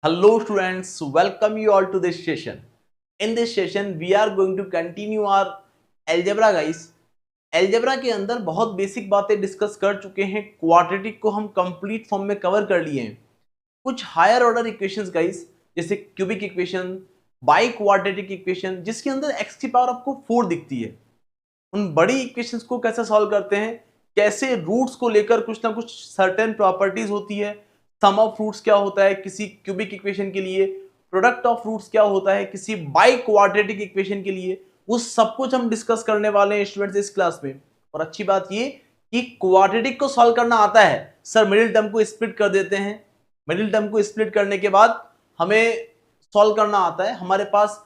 Hello students, welcome you all to this session. In this session, we are going to continue our algebra guys. algebra के अंदर बहुत basic बातें discuss कर चुके हैं, quadratic को हम कंप्लीट फॉर्म में कवर कर लिए हैं. कुछ हायर ऑर्डर इक्वेशंस गाइस, जैसे cubic equation, by quadratic equation, जिसके अंदर x की पावर आपको 4 दिखती है. उन बड़ी इक्वेशंस को कैसे सॉल्व करते हैं, कैसे रूट्स को लेकर कुछ ना कुछ सर्टेन प्रॉपर्टीज होती है, सम ऑफ रूट्स क्या होता है किसी क्यूबिक इक्वेशन के लिए, प्रोडक्ट ऑफ रूट्स क्या होता है किसी बाई क्वाड्रेटिक इक्वेशन के लिए, वो सब कुछ हम डिस्कस करने वाले हैं स्टूडेंट्स इस क्लास में. और अच्छी बात ये कि क्वाड्रेटिक को सॉल्व करना आता है सर, मिडिल टर्म को स्प्लिट कर देते हैं. मिडिल टर्म को स्प्लिट करने के बाद हमें सॉल्व करना आता है. हमारे पास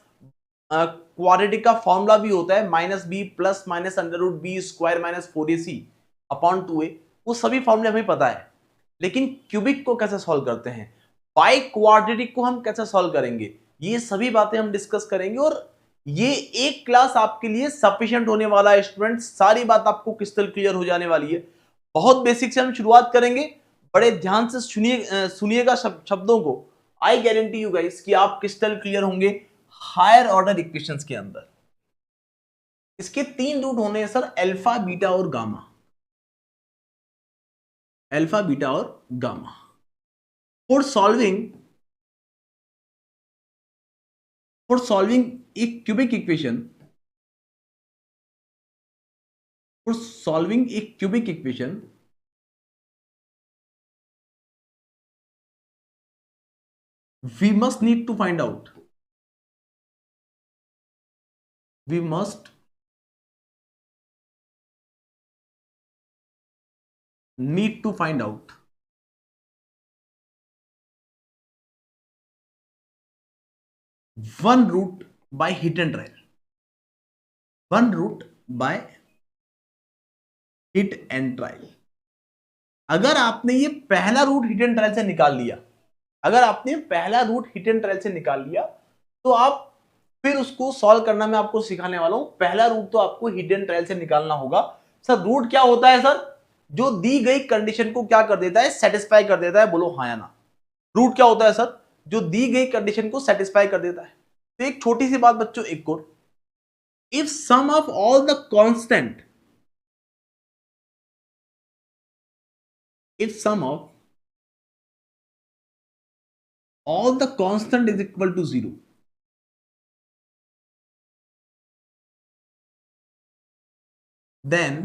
क्वाड्रेटिक का फॉर्मूला भी होता है -b plus minus under root B square minus 4ac upon 2a. वो सभी फॉर्मूले हमें पता है. लेकिन क्यूबिक को कैसे सॉल्व करते हैं, बाई क्वाड्रेटिक को हम कैसे सॉल्व करेंगे, ये सभी बातें हम डिस्कस करेंगे. और ये एक क्लास आपके लिए सफिशिएंट होने वाला है स्टूडेंट्स. सारी बात आपको क्रिस्टल क्लियर हो जाने वाली है. बहुत बेसिक से हम शुरुआत करेंगे. बड़े ध्यान से सुनिएगा शब्दों को. आई गारंटी यू गाइस कि आप क्रिस्टल क्लियर होंगे हायर ऑर्डर इक्वेशंस के अंदर. इसके 3 रूट होने हैं सर, अल्फा, बीटा और गामा. अल्फा, बीटा और गामा. फॉर सॉल्विंग एक cubic equation, we must need to find out, we must need to find out one root by hit and trial. One root by hit and trial. अगर आपने ये पहला root hit and trial से निकाल लिया, तो आप फिर उसको सॉल्व करना मैं आपको सिखाने वाला हूं. पहला रूट तो आपको हिट एंड ट्रायल से निकालना होगा. सर रूट क्या होता है सर? जो दी गई कंडीशन को क्या कर देता है, सेटिस्फाई कर देता है. बोलो हाँ या ना. रूट क्या होता है सर? जो दी गई कंडीशन को सेटिस्फाई कर देता है. तो एक छोटी सी बात बच्चों, एक और, if sum of all the constant, if sum of all the constant is equal to 0, then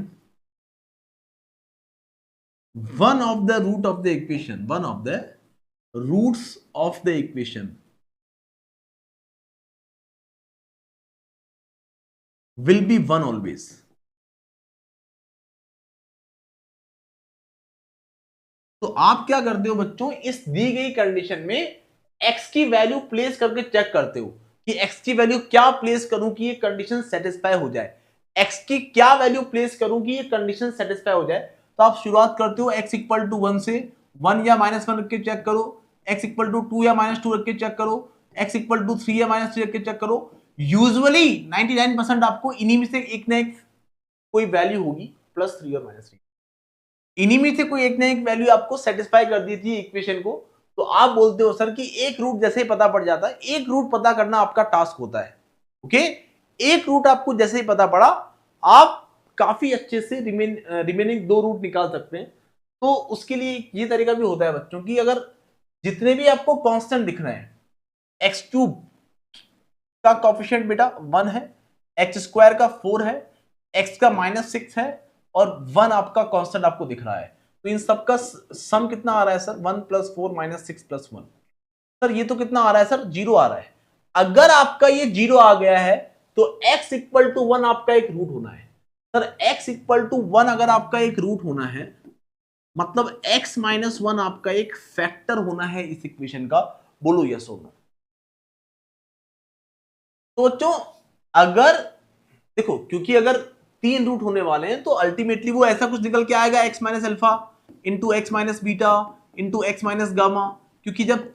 one of the roots of the equation will be 1 always. तो आप क्या करते हो बच्चों, इस दी गई कंडीशन में x की वैल्यू प्लेस करके चेक करते हो कि x की वैल्यू क्या प्लेस करूं कि ये कंडीशन सेटिस्फाई हो जाए. x की क्या वैल्यू प्लेस करूं कि ये कंडीशन सेटिस्फाई हो जाए. तो आप शुरुआत करते हो x इक्वल टू 1 से, 1 या -1 रख के चेक करो. x इक्वल टू 2 या -2 रख के चेक करो. x इक्वल टू 3 या -3 रख के चेक करो. यूजुअली 99% आपको इन्हीं में से एक ना एक कोई वैल्यू होगी, +3 और -3. इन्हीं में से कोई एक ना एक वैल्यू आपको सेटिस्फाई कर दी थी इक्वेशन को. तो आप बोलते हो सर कि एक रूट जैसे ही पता पड़ जाता है, एक रूट पता करना आपका टास्क होता है. ओके, एक रूट आपको जैसे ही पता पड़ा, आप काफी अच्छे से रिमेनिंग 2 रूट निकाल सकते हैं. तो उसके लिए ये तरीका भी होता है बच्चों की, अगर जितने भी आपको कांस्टेंट दिख रहे हैं, x³ का कोएफिशिएंट बेटा 1 है, x² का 4 है, x का -6 है और 1 आपका कांस्टेंट आपको दिख रहा है. तो इन सब का सम कितना आ रहा है सर? 1 + 4 - 6 + 1. सर ये तो कितना आ रहा है सर? 0 आ रहा है. अगर आपका ये 0 आ गया है तो x इक्वल टू 1 आपका एक रूट होना है. सर x इक्वल टू 1 अगर आपका एक रूट होना है, मतलब x - 1 आपका एक फैक्टर होना है इस इक्वेशन का. बोलो यस और नो. तो बच्चों अगर देखो, क्योंकि अगर 3 रूट होने वाले हैं तो अल्टीमेटली वो ऐसा कुछ निकल के आएगा, x - alpha into x - beta into x - gamma. क्योंकि जब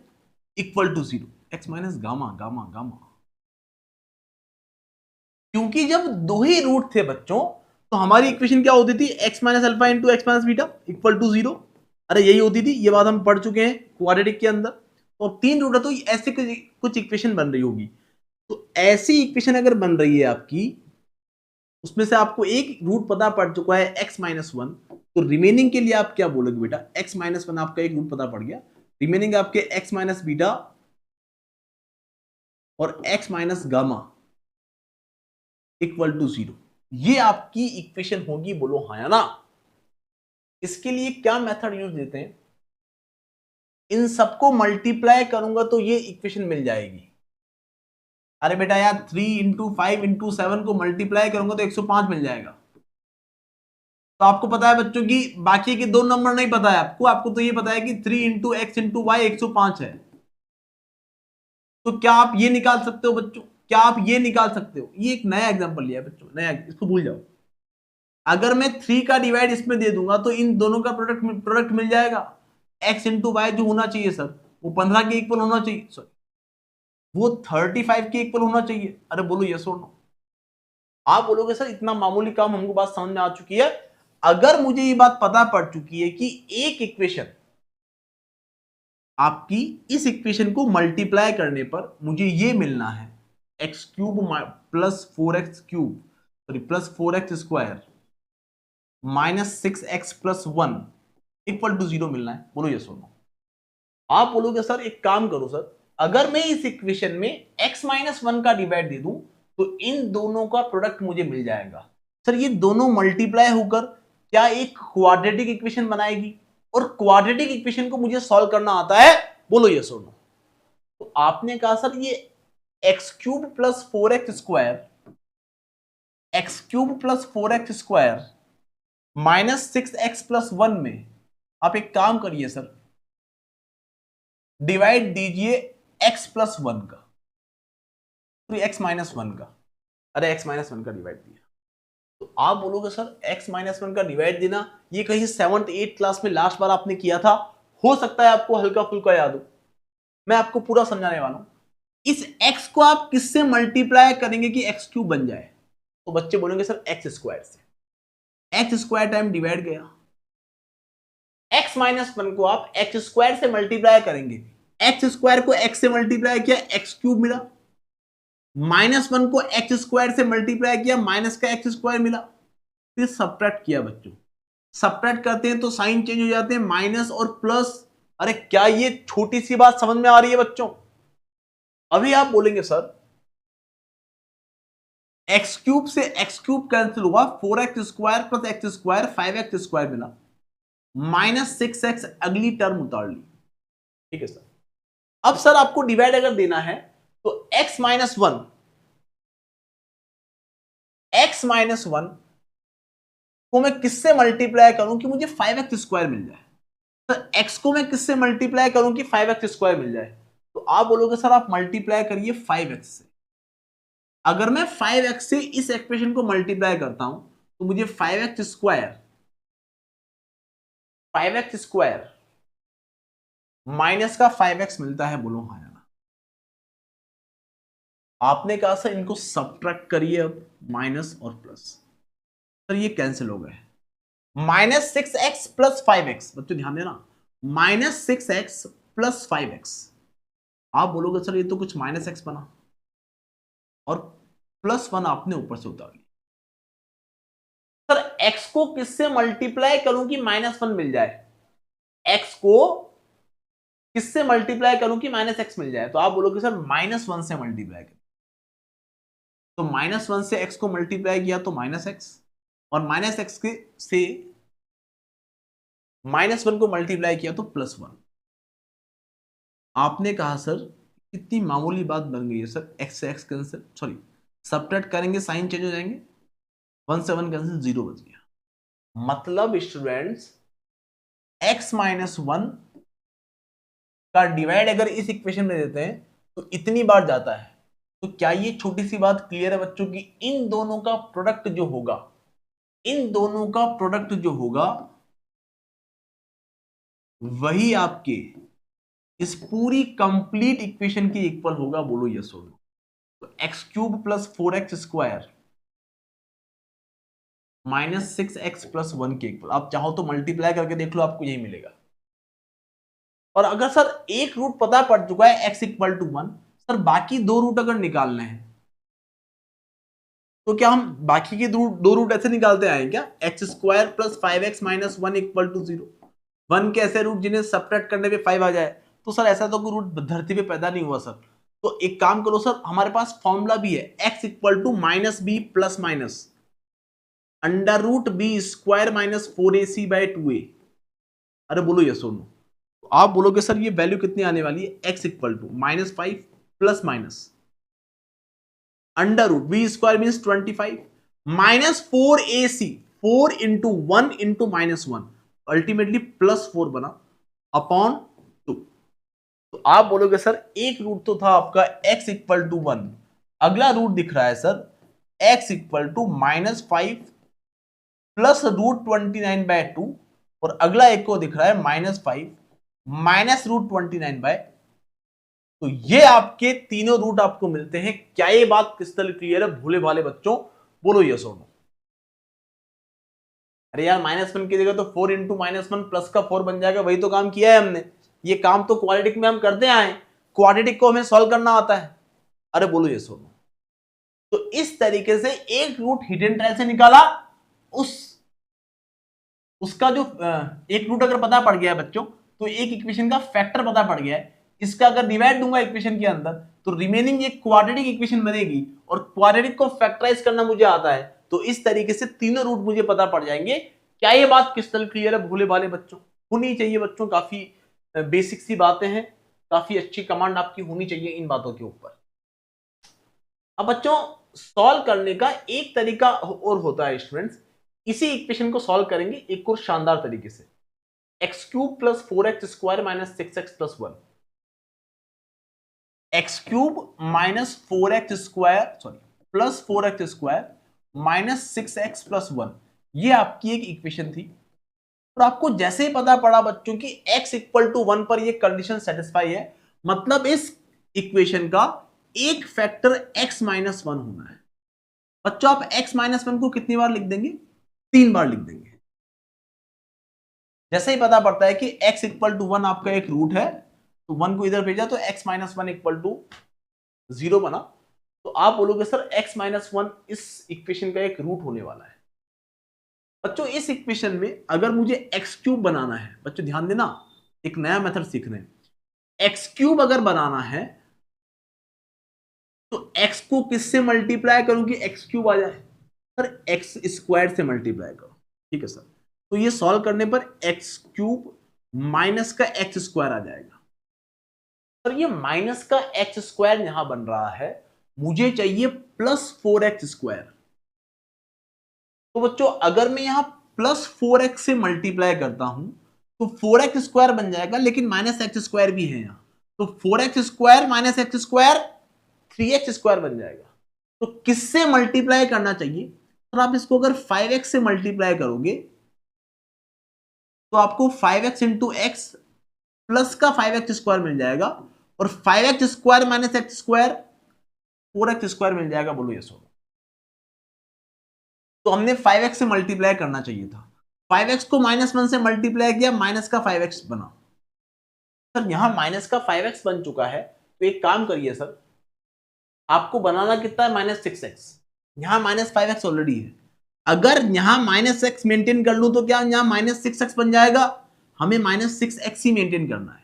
इक्वल टू 0, x - गामा, क्योंकि जब 2 ही रूट थे बच्चों, तो हमारी इक्वेशन क्या होती थी? x - alpha into x - beta equal to 0. अरे यही होती थी, ये बात हम पढ़ चुके हैं क्वाड्रेटिक के अंदर. और 3 रूट है तो ऐसे कुछ इक्वेशन बन रही होगी। तो ऐसी इक्वेशन अगर बन रही है आपकी, उसमें से आपको एक रूट पता पड़ चुका है x-1, तो रिमेनिंग के लिए आप क्या बोलोगे बेटा, x-1 आपका एक रूट पता पड़ गया, रिमेनिंग आपके x माइनस बीटा और x minus gamma equal to 0। ये आपकी इक्वेशन होगी, बोलो हाँ या ना। इसके लिए क्या मेथड यूज देते हैं, इन सबको मल्टीप्लाई करूंगा तो ये इक्वेशन मिल जाएगी। अरे बेटा यार 3 इंटू 5 इंटू 7 को मल्टीप्लाई करूंगा तो 105 मिल जाएगा। तो आपको पता है बच्चों की बाकी के दो नंबर नहीं पता है आपको, आपको तो ये पता है कि 3 इंटू एक्स इंटू वाई 105 है। तो क्या आप ये निकाल सकते हो बच्चों, क्या आप ये निकाल सकते हो, ये एक नया एग्जांपल लिया है बच्चों, नया, इसको भूल जाओ। अगर मैं 3 का डिवाइड इसमें दे दूंगा तो इन दोनों का प्रोडक्ट मिल जाएगा। एक्स इंटू वाई जो होना चाहिए सर वो 15 के इक्वल होना चाहिए, सॉरी वो 35 के इक्वल होना चाहिए। अरे बोलो यस और नो। आप बोलोगे सर इतना मामूली काम, हमको बात समझ में आ चुकी है। अगर मुझे ये बात पता पड़ चुकी है कि एक इक्वेशन आपकी, इस इक्वेशन को मल्टीप्लाई करने पर मुझे ये मिलना है x cube plus 4x cube, sorry plus 4x square minus 6x plus 1 equal to 0 मिलना है, बोलो यस और नो। आप बोलोगे सर एक काम करो सर, अगर मैं इस इक्वेशन में x-1 का डिवाइड दे दूं तो इन दोनों का प्रोडक्ट मुझे मिल जाएगा। सर ये दोनों मल्टीप्लाई होकर क्या एक क्वाड्रेटिक इक्वेशन बनाएगी, और क्वाड्रेटिक इक्वेशन को मुझे सॉल्व करना आता है, बोलो यस और नो। तो आपने कहा सर ये x cube plus 4x square, x cube plus 4x square minus 6x plus 1 में आप एक काम करिए सर, डिवाइड दीजिए x प्लस 1 का, तो x माइनस 1 का, अरे x माइनस 1 का डिवाइड दिया। तो आप बोलोगे सर x माइनस 1 का डिवाइड देना ये कहीं 7th 8th क्लास में लास्ट बार आपने किया था, हो सकता है आपको हल्का फुल्का याद हो। मैं आपको पूरा समझाने वाला हूं। इस x को आप किससे मल्टीप्लाई करेंगे कि x क्यूब बन जाए, तो बच्चे बोलेंगे सर x स्क्वायर से, x स्क्वायर टाइम डिवाइड गया, x माइनस 1 को आप x स्क्वायर से मल्टीप्लाई करेंगे, x स्क्वायर को x से मल्टीप्लाई किया x क्यूब मिला, -1 को x स्क्वायर से मल्टीप्लाई किया माइनस का x स्क्वायर मिला, फिर सबट्रैक्ट किया बच्चों। सबट्रैक्ट करते हैं तो साइन चेंज हो जाते हैं, माइनस और प्लस। अरे क्या ये छोटी सी बात समझ में आ रही है बच्चों? अभी आप बोलेंगे सर एक्स क्यूब से एक्स क्यूब कैंसिल हुआ, 4x square plus x square 5x square मिला, माइनस 6x अगली टर्म उतार ली। ठीक है सर। अब सर आपको डिवाइड अगर देना है तो x माइनस 1, x माइनस 1 को मैं किससे मल्टीप्लाई करूं कि मुझे 5x स्क्वायर मिल जाए। सर x को मैं किससे मल्टीप्लाई करूं कि 5x स्क्वायर मिल जाए, तो आप बोलोगे सर आप मल्टीप्लाई करिए 5x से। अगर मैं 5x से इस एक्सप्रेशन को मल्टीप्लाई करता हूं तो मुझे 5x स्क्वायर माइनस का 5x मिलता है, बोलो हाँ या ना। आपने कहा सर इनको सब्ट्रैक्ट करिए, अब माइनस और प्लस, सर ये कैंसिल हो गए, माइनस 6x प्लस 5x, बच्चों ध्यान देना, माइनस 6x प्लस 5x। आप बोलोगे सर ये तो कुछ माइनस x बना और प्लस 1 आपने ऊपर से उतार लिया। सर x को किससे मल्टीप्लाई करूं कि -1 मिल जाए, x को किससे मल्टीप्लाई करूं कि -x मिल जाए, तो आप बोलोगे सर -1 से मल्टीप्लाई करें, तो -1 से x को मल्टीप्लाई किया तो -x, और -x के से -1 को मल्टीप्लाई किया तो +1। आपने कहा सर कितनी मामूली बात बन गई है सर, x से x कैंसिल, सॉरी सबट्रैक्ट करेंगे साइन चेंज हो जाएंगे, 1 से 1 कैंसिल, 0 बच गया। मतलब स्टूडेंट्स x माइनस 1 का डिवाइड अगर इस इक्वेशन में देते हैं तो इतनी बार जाता है। तो क्या ये छोटी सी बात क्लियर है बच्चों की, इन दोनों का प्रोडक्ट जो होगा, इन दोनों का प्रोडक्ट जो होगा वही आपके इस पूरी कंप्लीट इक्वेशन की इक्वल होगा, बोलो यस और नो। तो x cube plus 4x square minus 6x plus 1 के इक्वल, आप चाहो तो मल्टीप्लाई करके देख लो, आपको यही मिलेगा। और अगर सर एक रूट पता पड़ चुका है x इक्वल टू 1, सर बाकी दो रूट अगर निकालने हैं तो क्या हम बाकी के दो रूट ऐसे निकालते आए क्या, x square plus 5x minus 1 equal to 0। 1 के ऐसे रूट जिन्हें सब्ट्रैक्ट करने पे 5 आ जाए, तो सर ऐसा तो कोई रूट धरती पे पैदा नहीं हुआ सर। तो एक काम करो सर, हमारे पास फॉर्मूला भी है x equal to minus B plus minus under root B square minus 4ac by 2a। अरे बोलो ये सुनो, तो आप बोलोगे सर ये वैल्यू कितनी आने वाली है, x equal to minus 5 plus minus under root B square means 25 minus 4ac, 4 into 1 into minus 1, ultimately plus 4 बना अपॉन 2। तो आप बोलोगे सर एक रूट तो था आपका x इक्वल टू 1, अगला रूट दिख रहा है sir x equal to minus 5 plus root 29 by 2, और अगला एक को दिख रहा है माइनस 5 माइनस रूट 29 बाय। तो ये आपके तीनों रूट आपको मिलते हैं। क्या ये बात क्रिस्टल क्लियर है भोले भाले बच्चों, बोलो यस और नो। अरे यार माइनस 1 की जगह तो 4 इंटू माइनस 1 प्लस का 4 बन जाएगा, वही तो काम किया है हमने। ये काम तो क्वाड्रेटिक में हम करते आए, क्वाड्रेटिक को हमें सॉल्व करना आता है। अरे बोलो यस और नो। तो इस तरीके से एक रूट हिडन ट्रायल से निकाला, उसका जो एक रूट अगर पता पड़ गया है बच्चों, तो एक इक्वेशन का फैक्टर पता पड़ गया है, इसका अगर डिवाइड दूंगा इक्वेशन के अंदर तो रिमेनिंग एक क्वाड्रेटिक इक्वेशन बनेगी, और क्वाड्रेटिक को फैक्टराइज करना मुझे आता है। तो इस तरीके से तीनों रूट मुझे पता पड़ जाएंगे। क्या ये बात क्रिस्टल क्लियर है भोले भाले बच्चों? होनी चाहिए बच्चों, काफी बेसिक सी बातें हैं, काफी अच्छी कमांड आपकी होनी चाहिए इन बातों के ऊपर। अब बच्चों सॉल्व करने का एक तरीका और होता है स्टूडेंट्स, इसी इक्वेशन को सॉल्व करेंगे एक और शानदार तरीके से। X cube plus 4x square minus 6x plus 1, x cube minus 4x square sorry plus 4x square minus 6x plus 1, ये आपकी एक इक्वेशन थी। और आपको जैसे ही पता पड़ा बच्चों की x इक्वल टू 1 पर ये कंडीशन सेटिस्फाई है, मतलब इस इक्वेशन का एक फैक्टर x माइनस 1 होना है। बच्चों आप x माइनस 1 को कितनी बार लिख देंगे? 3 बार लिख देंगे। जैसे ही पता पड़ता है कि x इक्वल टू 1 आपका एक रूट है, तो 1 को इधर भेजा तो x माइनस 1 इक्वल टू 0 बना। तो आप बोलोगे सर x माइनस 1 इस इक्वेशन का एक रूट होने वाला है। बच्चों इस इक्वेशन में अगर मुझे एक्स क्यूब बनाना है, बच्चों ध्यान देना, एक नया मेथड सीख रहे हैं। एक्स क्यूब अगर बनाना है तो एक्स को किससे मल्टीप्लाई करूं कि एक्स क्यूब आ जाए? सर एक्स स्क्वायर से मल्टीप्लाई करो, ठीक है सर। तो ये सॉल्व करने पर एक्स क्यूब माइनस का एक्स स्क्वायर आ जाएगा। सर ये माइनस का एक्स स्क्वायर यहां बन रहा है, मुझे चाहिए प्लस 4x स्क्वायर। तो बच्चों अगर मैं यहां प्लस 4x से मल्टीप्लाई करता हूं तो 4x स्क्वायर बन जाएगा, लेकिन माइनस एक्स स्क्वायर भी है यहां, तो 4x square minus X square 3x square बन जाएगा। तो किससे मल्टीप्लाई करना चाहिए? तो आप इसको अगर 5x से मल्टीप्लाई करोगे तो आपको 5x इंटू एक्स प्लस का 5x स्क्वायर मिल जाएगा, और 5x square minus X square 4x square मिल जाएगा। बोलो ये सो। तो हमने 5x से मल्टीप्लाई करना चाहिए था, 5x को माइनस 1 से मल्टीप्लाई किया, माइनस का 5x बना। सर यहां माइनस का 5x बन चुका है, तो एक काम करिए सर, आपको बनाना कितना है? Minus 6x। यहां माइनस 5x ऑलरेडी है, अगर यहां माइनस x मेंटेन कर लूं तो क्या यहां माइनस 6x बन जाएगा? हमें माइनस 6x ही मेंटेन करना है,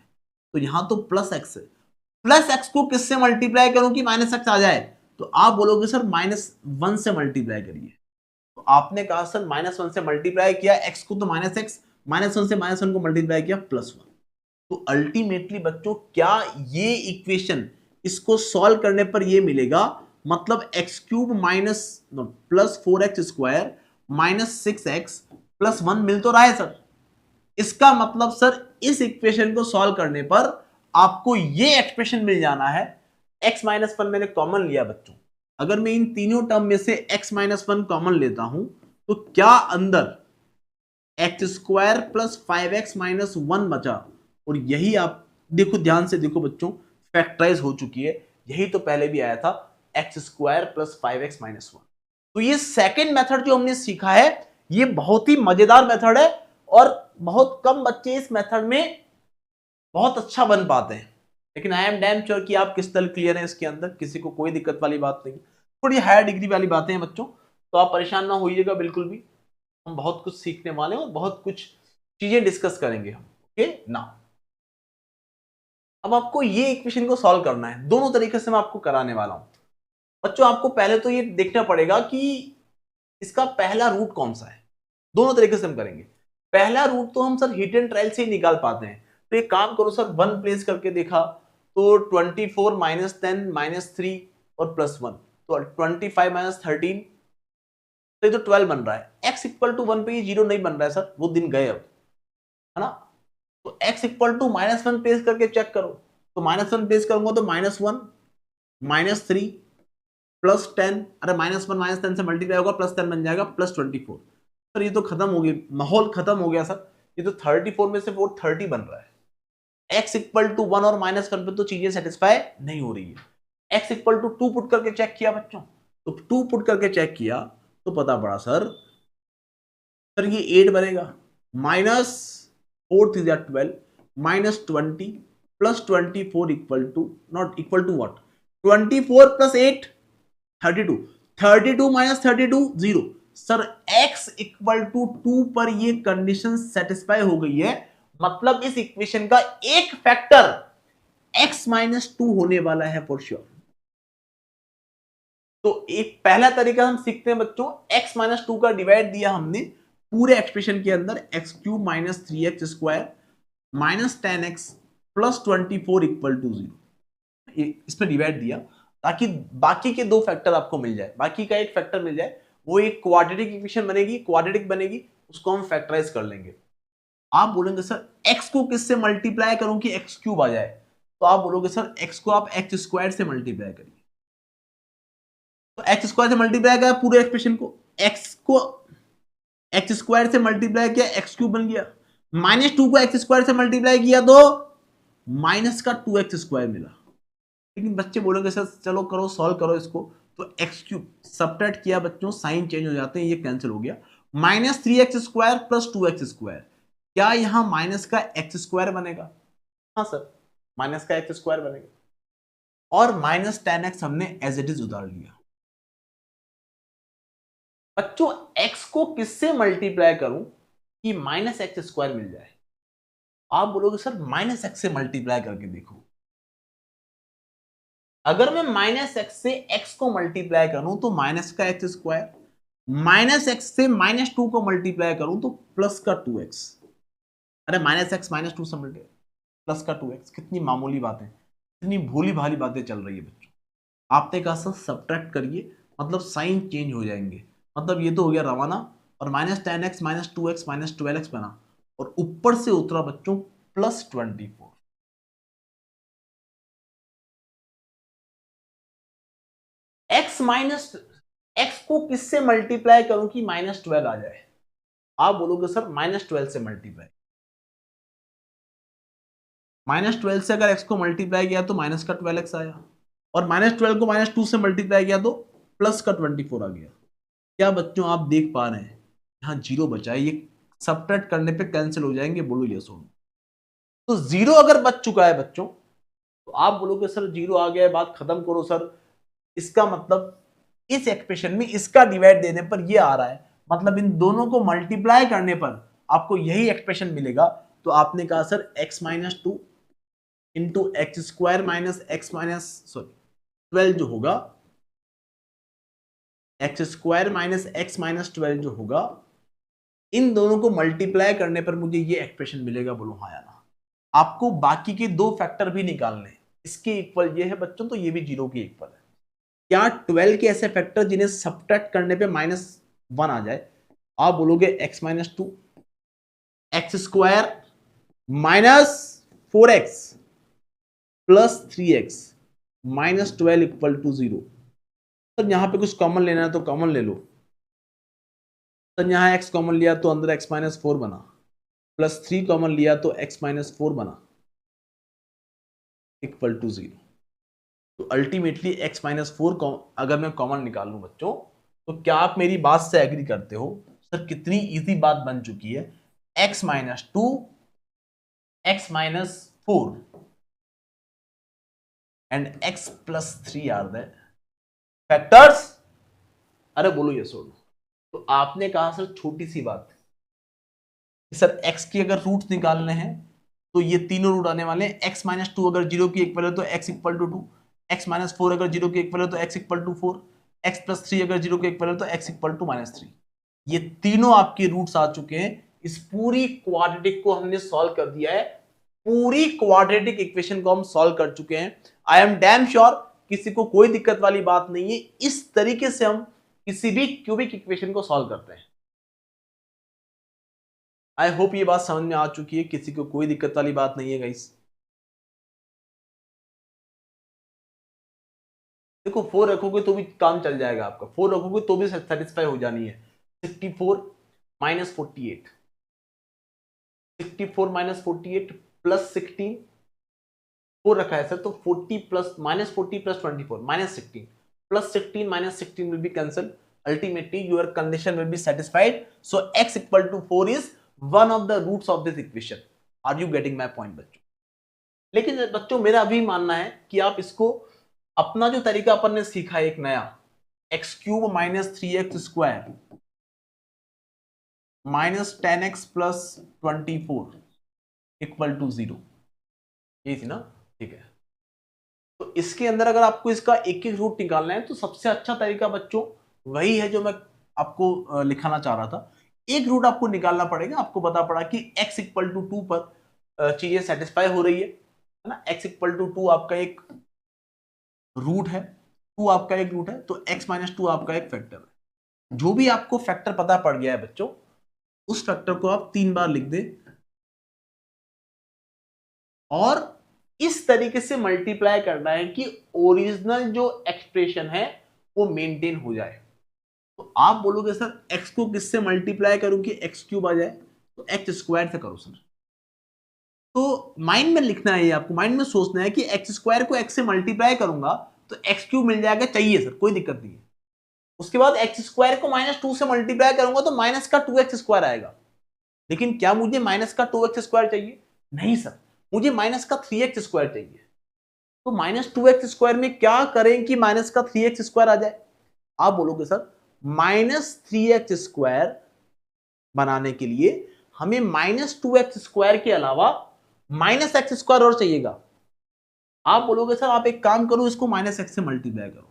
तो यहां तो प्लस x है। प्लस x को किससे मल्टीप्लाई करूं कि माइनस x आ जाए? तो आप बोलोगे सर माइनस 1 से मल्टीप्लाई करिए। तो आपने कहा सर माइनस 1 से मल्टीप्लाई किया x को, तो माइनस x, माइनस 1 से माइनस 1 को मल्टीप्लाई किया प्लस 1। तो अल्टीमेटली बच्चों क्या ये इक्वेशन, इसको सॉल्व करने पर ये मिलेगा, मतलब x cube minus plus 4x square minus 6x plus 1 मिल तो रहा है सर। इसका मतलब सर इस इक्वेशन को सॉल्व करने पर आपको ये एक्सप्रेशन मिल जाना है। x माइनस 1 मैंने कॉमन लिया बच्चों, अगर मैं इन तीनों टर्म में से x माइनस 1 कॉमन लेता हूं तो क्या अंदर x square plus 5x minus 1 बचा, और यही आप देखो, ध्यान से देखो बच्चों, फैक्टराइज हो चुकी है। यही तो पहले भी आया था, x square plus 5x minus 1। तो ये सेकेंड मेथड जो हमने सीखा है, ये बहुत ही मजेदार मेथड है, और बहुत कम बच्चे इस मेथड में बहुत अच्छा बन पाते हैं। लेकिन आई एम डैम श्योर कि आप किस तरह क्लियर हैं इसके अंदर, किसी को कोई दिक्कत वाली बात नहीं। थोड़ी हायर डिग्री वाली बातें हैं बच्चों, तो आप परेशान ना होइएगा बिल्कुल भी। हम बहुत कुछ सीखने वाले हैं और बहुत कुछ चीजें डिस्कस करेंगे हम। ओके ना, अब आपको ये इक्वेशन को सॉल्व करना है, दोनों तरीके से मैं आपको कराने वाला हूं बच्चों। आपको पहले तो ये देखना पड़ेगा कि इसका पहला रूट कौन सा है। दोनों तरीके से हम करेंगे। पहला रूट तो हम सर हिट एंड ट्रायल से ही निकाल पाते हैं। तो एक काम करो सर, वन प्लेस करके देखा तो 24 माइनस 10 माइनस 3 और प्लस 1, तो 25 माइनस 13, तो ये तो 12 बन रहा है। x इक्वल टू 1 पे ये 0 नहीं बन रहा है सर, वो दिन गए अब, है ना। तो x इक्वल टू -1 प्लेस करके चेक करो, तो -1 प्लेस करूंगा तो -1 -3 +10, अरे -1 -10 से मल्टीप्लाई होगा +10 बन जाएगा +24। सर ये तो खत्म हो गया, माहौल खत्म हो गया सर। ये तो 34 में से 4 30 बन रहा है। x इक्वल टू 1 और -1 पे तो चीजें सेटिस्फाई नहीं हो रही है। x इक्वल टू 2 पुट करके चेक किया बच्चों, तो 2 पुट करके चेक किया तो पता पड़ा सर ये 8 बनेगा। -4 3 12 -20 +24 equal to not equal to what, 24 + 8 32, 32 - 32 0। Sir x equal to 2 पर ये कंडीशन सेटिस्फाई हो गई है, मतलब इस इक्वेशन का एक फैक्टर x - 2 होने वाला है फॉर श्योर। तो एक पहला तरीका हम सीखते हैं बच्चों, x - 2 का डिवाइड दिया हमने पूरे एक्सप्रेशन के अंदर, x³ - 3x² -10x +24 equal to 0, इस पर डिवाइड दिया ताकि बाकी के दो फैक्टर आपको मिल जाए, बाकी का एक फैक्टर मिल जाए, वो एक क्वाड्रेटिक इक्वेशन बनेगी, क्वाड्रेटिक बनेगी, उसको हम फैक्टराइज कर लेंगे। आप बोलेंगे सर x को किससे मल्टीप्लाई करूं कि x³ आ जाए, तो आप बोलोगे सर x को आप x² से मल्टीप्लाई करिए। तो x² से मल्टीप्लाई किया पूरे एक्सप्रेशन को, x को x² से मल्टीप्लाई किया x³ बन गया, -2 को x² से मल्टीप्लाई किया तो -2x² मिला। लेकिन बच्चे बोलेंगे सर चलो करो सॉल्व करो इसको, तो x³ सब्ट्रैक्ट किया बच्चों, साइन चेंज हो जाते हैं, ये कैंसिल हो गया। -3x² + 2x², क्या यहां माइनस का x² बनेगा? हाँ सर, माइनस का x² बनेगा, और -10x हमने एज इट इज उतार लिया। बच्चों x को किससे मल्टीप्लाई करूं कि -x² मिल जाए? आप बोलोगे सर -x से मल्टीप्लाई करके देखो। अगर मैं -x से x को मल्टीप्लाई करूं तो माइनस का x², -x से -2 को मल्टीप्लाई करूं तो प्लस का 2x, अरे -x -2 से मल्टीप्लाई प्लस का 2x, कितनी मामूली बातें, कितनी भोली भाली बातें चल रही है बच्चों। आपने कहा सर सब्ट्रैक्ट करिए, मतलब साइन चेंज हो जाएंगे, मतलब ये तो हो गया रवाना, और -10x -2x -12x बना, और ऊपर से उतरा बच्चों +24। x को किससे मल्टीप्लाई करूं कि -12 आ जाए? आप बोलोगे सर -12 से मल्टीप्लाई, -12 से अगर x को मल्टीप्लाई किया तो माइनस का 12x आया, और -12 को -2 से मल्टीप्लाई किया तो प्लस का 24 आ गया। क्या बच्चों आप देख पा रहे हैं, यहाँ 0 बचा है, ये सब्ट्रैक्ट करने पे कैंसिल हो जाएंगे, बोलो यस और नो। तो 0 अगर बच चुका है बच्चों, तो आप बोलोगे सर 0 आ गया है, बात खत्म करो सर। इसका मतलब इस एक्सप्रेशन में इसका डिवाइड देने पर ये आ रहा है, मतलब इन दोनों को मल्टीप्लाई करने पर आपको यही एक्सप्रेशन मिलेगा। तो आपने कहा सर x - 2 इंटू x² - 12 जो होगा, x² - x - 12 जो होगा, इन दोनों को मल्टीप्लाई करने पर मुझे ये एक्सप्रेशन मिलेगा, बोलो हाँ या ना। आपको बाकी के दो फैक्टर भी निकालने, इसके इक्वल ये है बच्चों, तो ये भी 0 के इक्वल है। क्या 12 के ऐसे फैक्टर जिन्हें सब्ट्रैक्ट करने पे -1 आ जाए? आप बोलोगे x - 2 x² -4x + 3x -12 equal to 0। Sir यहां पे कुछ कॉमन लेना है तो कॉमन ले लो। सर यहां x कॉमन लिया तो अंदर x - 4 बना, +3 कॉमन लिया तो x - 4 बना, इक्वल टू 0। तो अल्टीमेटली x - 4 अगर मैं कॉमन निकाल लूं बच्चों, तो क्या आप मेरी बात से एग्री करते हो? सर कितनी इजी बात बन चुकी है, x - 2 x 4 and x plus 3 are the factors। अरे बोलो ये सोलो। तो आपने कहा सर छोटी सी बात, सर x की अगर रूट निकालने हैं तो ये तीनों रूट आने वाले हैं। x माइनस 2 अगर 0 की इक्वल है तो x equal to 2, x minus 4 अगर 0 की इक्वल है तो x equal to 4, x plus 3 अगर 0 की इक्वल है तो x इक्वल टू माइनस 3। ये तीनों आपके रूट्स आ चुके हैं। इस पूरी क्वाड्रेटिक को हमने सॉल्व कर दिया है, पूरी क्वाड्रेटिक इक्वेशन को हम सॉल्व कर चुके हैं। आई एम डैम श्योर किसी को कोई दिक्कत वाली बात नहीं है। इस तरीके से हम किसी भी क्यूबिक इक्वेशन को सॉल्व करते हैं। आई होप ये बात समझ में आ चुकी है, किसी को कोई दिक्कत वाली बात नहीं है गाइस। देखो 4 रखोगे तो भी काम चल जाएगा आपका, 4 रखोगे तो भी सेटिस्फाई हो जानी है। 64 माइनस 48, 64 माइनस 48 प्लस 16, 4 रखा है सर तो 40 plus minus 40 plus 24 minus 16 plus 16 minus 16 will be cancelled. Ultimately your condition will be satisfied. So x equal to 4 is one of the roots of this equation. Are you getting my point बच्चों? लेकिन बच्चों मेरा अभी मानना है कि आप इसको अपना जो तरीका अपन ने सीखा है एक नया, x cube minus 3x square minus 10x plus 24 equal to 0, यही थी ना? ठीक है। तो इसके अंदर अगर आपको इसका एक एक रूट निकालना है तो सबसे अच्छा तरीका बच्चों वही है जो मैं आपको लिखाना चाह रहा था। एक रूट आपको निकालना पड़ेगा। आपको पता पड़ा कि x इक्वल टू 2 पर चीजें सेटिस्फाई हो रही है ना। x इक्वल टू 2 आपका एक रूट है, 2 आपका एक रूट है, तो x माइनस 2 आपका एक फैक्टर है। जो भी आपको फैक्टर पता पड़ गया है बच्चों, उस फैक्टर को आप 3 बार लिख दें और इस तरीके से मल्टीप्लाई करना है कि ओरिजिनल जो एक्सप्रेशन है वो मेंटेन हो जाए। तो आप बोलोगे सर x को किससे मल्टीप्लाई करूं कि x क्यूब आ जाए? तो x स्क्वायर से करो सर। तो माइंड में लिखना है, ये आपको माइंड में सोचना है कि x स्क्वायर को x से मल्टीप्लाई करूंगा तो x क्यूब मिल जाएगा, चाहिए सर, कोई दिक्कत नहीं है। उसके बाद x स्क्वायर को माइनस 2 से मल्टीप्लाई करूंगा तो माइनस का 2x स्क्वायर आएगा। लेकिन क्या मुझे माइनस का 2x स्क्वायर चाहिए? नहीं सर, मुझे माइनस का 3x स्क्वायर चाहिए। तो माइनस 2x स्क्वायर में क्या करें कि माइनस का 3x स्क्वायर आ जाए? आप बोलोगे सर माइनस 3x स्क्वायर बनाने के लिए हमें माइनस 2x स्क्वायर के अलावा माइनस एक्स स्क्वायर और चाहिएगा। आप बोलोगे सर आप एक काम करो, इसको माइनस एक्स से मल्टीप्लाई करो।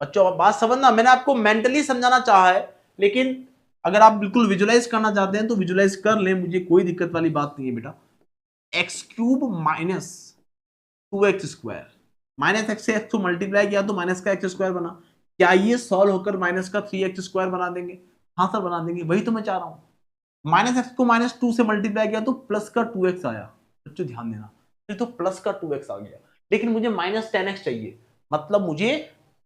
बच्चों आप बात समझना, मैंने आपको मेंटली समझाना चाहा है, लेकिन अगर आप बिल्कुल विजुलाइज करना चाहते हैं तो विजुलाइज कर लें, मुझे कोई दिक्कत वाली बात नहीं है बेटा। X cube minus 2x square, minus x से एक्स को मल्टीप्लाई किया तो माइनस का एक्स स्क्वायर बना। क्या ये सॉल्व होकर माइनस का 3x स्क्वायर बना देंगे? हाँ सर बना देंगे, वही तो मैं चाह रहा हूं। माइनस एक्स को माइनस 2 से मल्टीप्लाई किया तो प्लस का 2x आया। बच्चों ध्यान देना, फिर तो प्लस का 2x आ गया, लेकिन मुझे माइनस 10x चाहिए। मतलब मुझे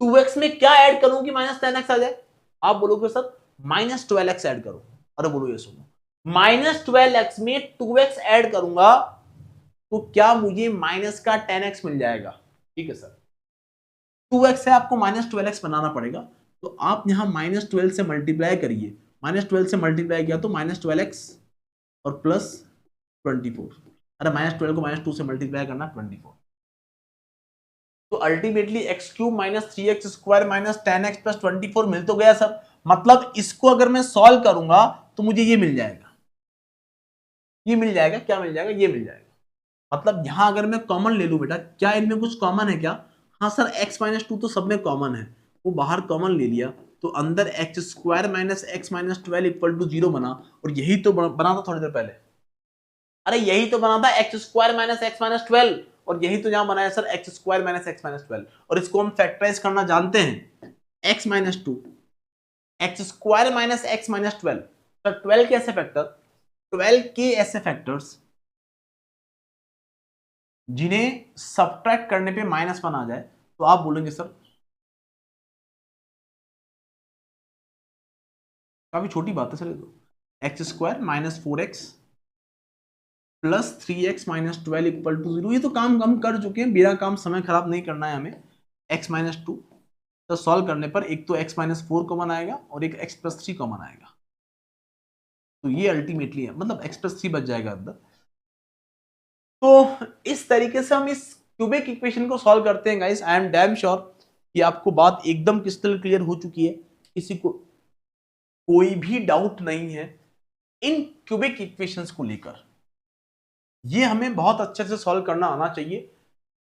2x में क्या ऐड करूं कि माइनस 10x आ जाए? आप बोलोगे सर माइनस 12x ऐड करो। अरे बोलो ये सुनो, माइनस 12x में 2x ऐड करूंगा तो क्या मुझे माइनस का 10x मिल जाएगा? ठीक है सर, 2x से आपको माइनस 12x बनाना पड़ेगा, तो आप यहां माइनस 12 से मल्टीप्लाई करिए। माइनस 12 से मल्टीप्लाई किया तो माइनस 12x और प्लस 24। अरे माइनस 12 को माइनस 2 से मल्टीप्लाई करना 24। तो ultimately x cube minus 3x square minus 10x plus 24 मिल तो गया सर। मतलब इसको अगर मैं सॉल्व करूंगा तो मुझे ये मिल जाएगा, ये मिल जाएगा। क्या मिल जाएगा? ये मिल जाएगा। मतलब यहां अगर मैं कॉमन ले लूं बेटा, क्या इनमें कुछ कॉमन है क्या? हाँ सर x माइनस 2 तो सब में कॉमन है, वो बाहर कॉमन ले लिया तो अंदर x square minus x minus 12 equal to 0 बना। और यही तो बना था थोड़ी देर पहले। अरे यही तो बना था x square minus x minus 12, और यही तो यहां बनाया sir x square minus x minus 12। और इसको हम फैक्टराइज करना जानते हैं, x minus 2 x square minus x minus 12। Sir 12 के ऐसे फैक्टर, 12 के ऐसे फैक्टर्स जिन्हें सब्ट्रैक्ट करने पे माइनस 1 आ जाए, तो आप बोलेंगे सर काफी छोटी बात है sir. X square minus 4x plus 3x minus 12 equal to 0। ये तो काम हम कर चुके हैं, मेरा काम समय खराब नहीं करना है हमें। x माइनस 2 तो सॉल्व करने पर एक तो x माइनस 4 कॉमन आएगा और एक x प्लस 3 कॉमन आएगा। तो ये अल्टीमेटली है, मतलब x प्लस 3 बच जाएगा अंदर। तो इस तरीके से हम इस क्यूबिक इक्वेशन को सॉल्व करते हैं guys. I am damn sure कि आपको बात एकदम क्रिस्टल क्लियर हो चुकी है, किसी को कोई भी डाउट नहीं है इन क्यूबिक इक्वेशंस को लेकर। ये हमें बहुत अच्छे से सॉल्व करना आना चाहिए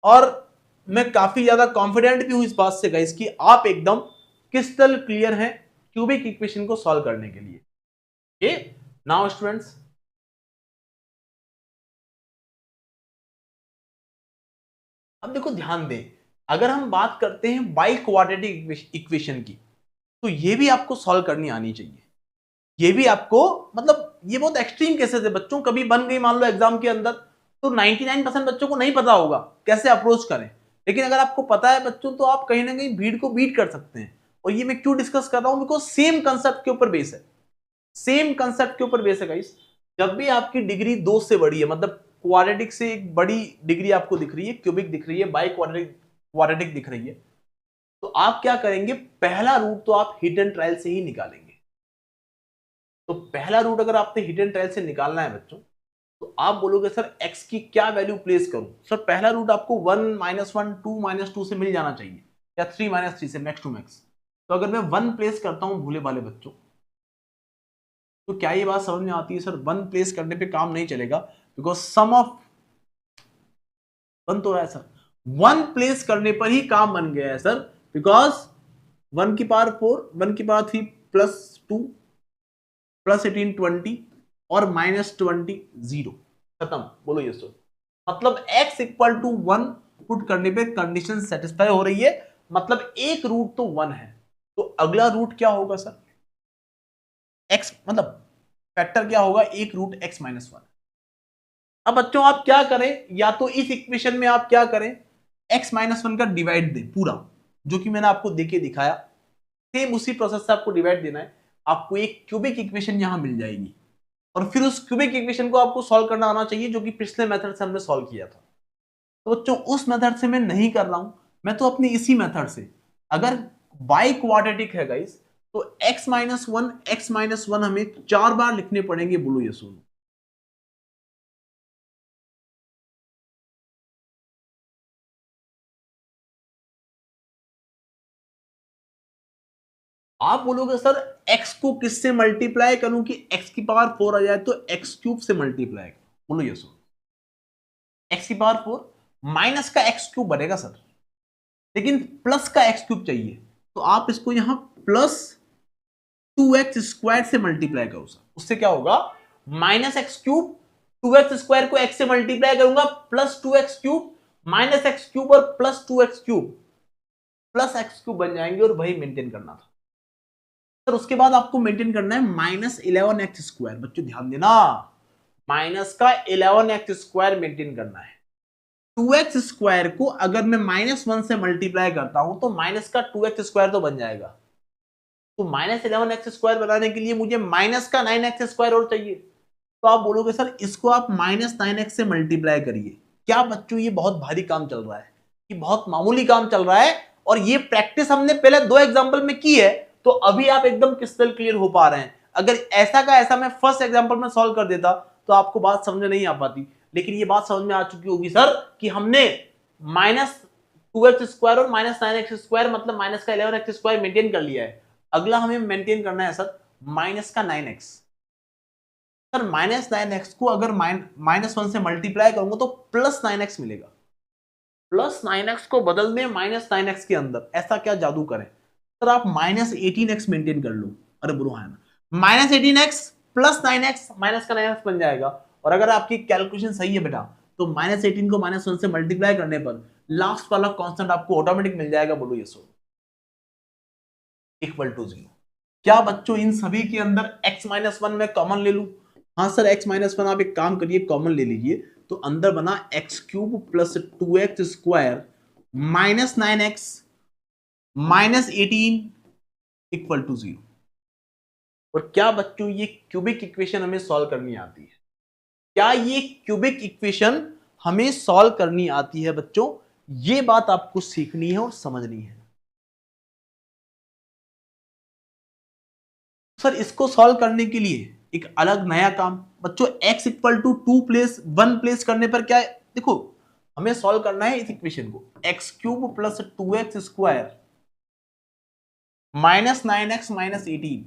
और मैं काफी ज्यादा कॉन्फिडेंट भी हूं इस बात से गाइस कि आप एकदम क्रिस्टल क्लियर हैं क्यूबिक इक्वेशन को सॉल्व करने के लिए। ओके नाउ स्टूडेंट्स, अब देखो ध्यान दें, अगर हम बात करते हैं बाई क्वाड्रेटिक इक्वेशन की, तो ये भी आपको सॉल्व करनी आनी चाहिए। ये भी आपको, मतलब ये बहुत एक्सट्रीम केसेस है बच्चों, कभी बन गई मान लो एग्जाम के अंदर, तो 99% बच्चों को नहीं पता होगा कैसे अप्रोच करें। लेकिन अगर आपको पता है बच्चों, तो आप कहीं ना कहीं भीड़ को बीट कर सकते हैं। और ये मैं क्यों डिस्कस कर रहा हूं, बिकॉज सेम कंसेप्ट के ऊपर बेस है, सेम कंसेप्ट के ऊपर बेस है गाइस। जब भी आपकी डिग्री 2 से बड़ी है, मतलब क्वाड्रेटिक से एक बड़ी डिग्री आपको दिख रही है, क्यूबिक दिख रही है, बाई क्वाड्रेटिक दिख रही है, तो आप क्या करेंगे, पहला रूट तो आप हिट एंड ट्रायल से ही निकालेंगे। तो पहला रूट अगर आपने हिट एंड ट्रायल से निकालना है बच्चों, तो आप बोलोगे सर एक्स की क्या वैल्यू प्लेस करूं। सर पहला रूट आपको 1 -1 2 -2 से मिल जाना चाहिए, या 3 -3 से मैक्स टू मैक्स। तो अगर मैं 1 प्लेस करता हूं भोले भाले बच्चों, तो क्या ये बात समझ में आती है सर 1 प्लेस करने पे काम नहीं चलेगा, बिकॉज सम ऑफ 1 तो है सर, 1 प्लेस करने पर ही काम बन गया है सर, बिकॉज 1 की पावर 4, 1 की पावर 3 +2 +18 20 और -20 0, खत्म। बोलो ये सो, मतलब x इक्वल टू 1 पुट करने पे कंडीशन सेटिस्फाई हो रही है, मतलब एक रूट तो 1 है। तो अगला रूट क्या होगा सर, x, मतलब फैक्टर क्या होगा, एक रूट x -1। अब बच्चों आप क्या करें, या तो इस इक्वेशन में आप क्या करें, x -1 का डिवाइड दें पूरा, जो कि मैंने आपको देके दिखाया, सेम उसी प्रोसेस से आपको डिवाइड देना है। आपको एक क्यूबिक इक्वेशन यहां मिल जाएगी, और फिर उस क्यूबिक इक्वेशन को आपको सॉल्व करना आना चाहिए, जो कि पिछले मेथड से हमने सॉल्व किया था। तो बच्चों उस मेथड से मैं नहीं कर रहा हूं, मैं तो अपनी इसी मेथड से, अगर बाई क्वाड्रेटिक है गाइस, तो x-1 हमें 4 बार लिखने पड़ेंगे। बोलो ये सुनो, आप बोलोगे सर x को किससे मल्टीप्लाई करूं कि x की पावर 4 आ जाए, तो x³ से मल्टीप्लाई करो। बोलो ये सुनो, x की पावर 4 माइनस का x³ बनेगा सर, लेकिन प्लस का x³ चाहिए, तो आप इसको यहां +2x² से मल्टीप्लाई करो सर। उससे क्या होगा, -x³, 2x² को x से मल्टीप्लाई करूंगा, +2x³ -x³ और +2x³ +x³ बन जाएंगे, और वही मेंटेन करना था सर। उसके बाद आपको मेंटेन करना है -11x²। बच्चों ध्यान देना, माइनस का 11x² मेंटेन करना है। 2x² को अगर मैं -1 से मल्टीप्लाई करता हूं, तो माइनस का 2x² तो बन जाएगा। तो -11x² बनाने के लिए मुझे माइनस का 9x² और चाहिए। तो आप बोलोगे सर इसको आप -9x से मल्टीप्लाई करिए। क्या बच्चों ये बहुत भारी काम चल रहा है, ये बहुत मामूली काम चल रहा है, और ये प्रैक्टिस हमने पहले 2 एग्जांपल में की है, तो अभी आप एकदम क्रिस्टल क्लियर हो पा रहे हैं। अगर ऐसा का ऐसा मैं फर्स्ट एग्जांपल में सॉल्व कर देता, तो आपको बात समझ में नहीं आ पाती। लेकिन ये बात समझ में आ चुकी होगी सर कि हमने -2x² और -9x² मतलब माइनस का 11x² मेंटेन कर लिया है। अगला हमें मेंटेन करना है सर -9x। सर -9x को अगर -1 से मल्टीप्लाई करूंगा, तो +9x मिलेगा। +9x को बदल दें -9x के अंदर, ऐसा क्या जादू करें सर, आप -18x मेंटेन कर लो। अरे बुरो है ना, -18x +9x, माइनस का 9x बन जाएगा। और अगर आपकी कैलकुलेशन सही है बेटा, तो -18 को -1 से मल्टीप्लाई करने पर लास्ट वाला कांस्टेंट आपको ऑटोमेटिक मिल जाएगा। बोलो ये सो, इक्वल टू 0। क्या बच्चों इन सभी के अंदर x-1 में कॉमन ले लूं? हाँ सर, x-1 आप एक काम करिए, कॉमन ले लीजिए, तो अंदर बना x³ + 2x² -9x -18 equal to 0। और क्या बच्चों ये क्यूबिक इक्वेशन हमें सॉल्व करनी आती है? क्या ये क्यूबिक इक्वेशन हमें सॉल्व करनी आती है बच्चों? ये बात आपको सीखनी है और समझनी है। सर इसको सॉल्व करने के लिए एक अलग नया काम बच्चों, x equal to 2 place 1 place करने पर क्या देखो हमें सॉल्व करना है इस इक्वेशन को, x cube plus 2x square minus 9x minus 18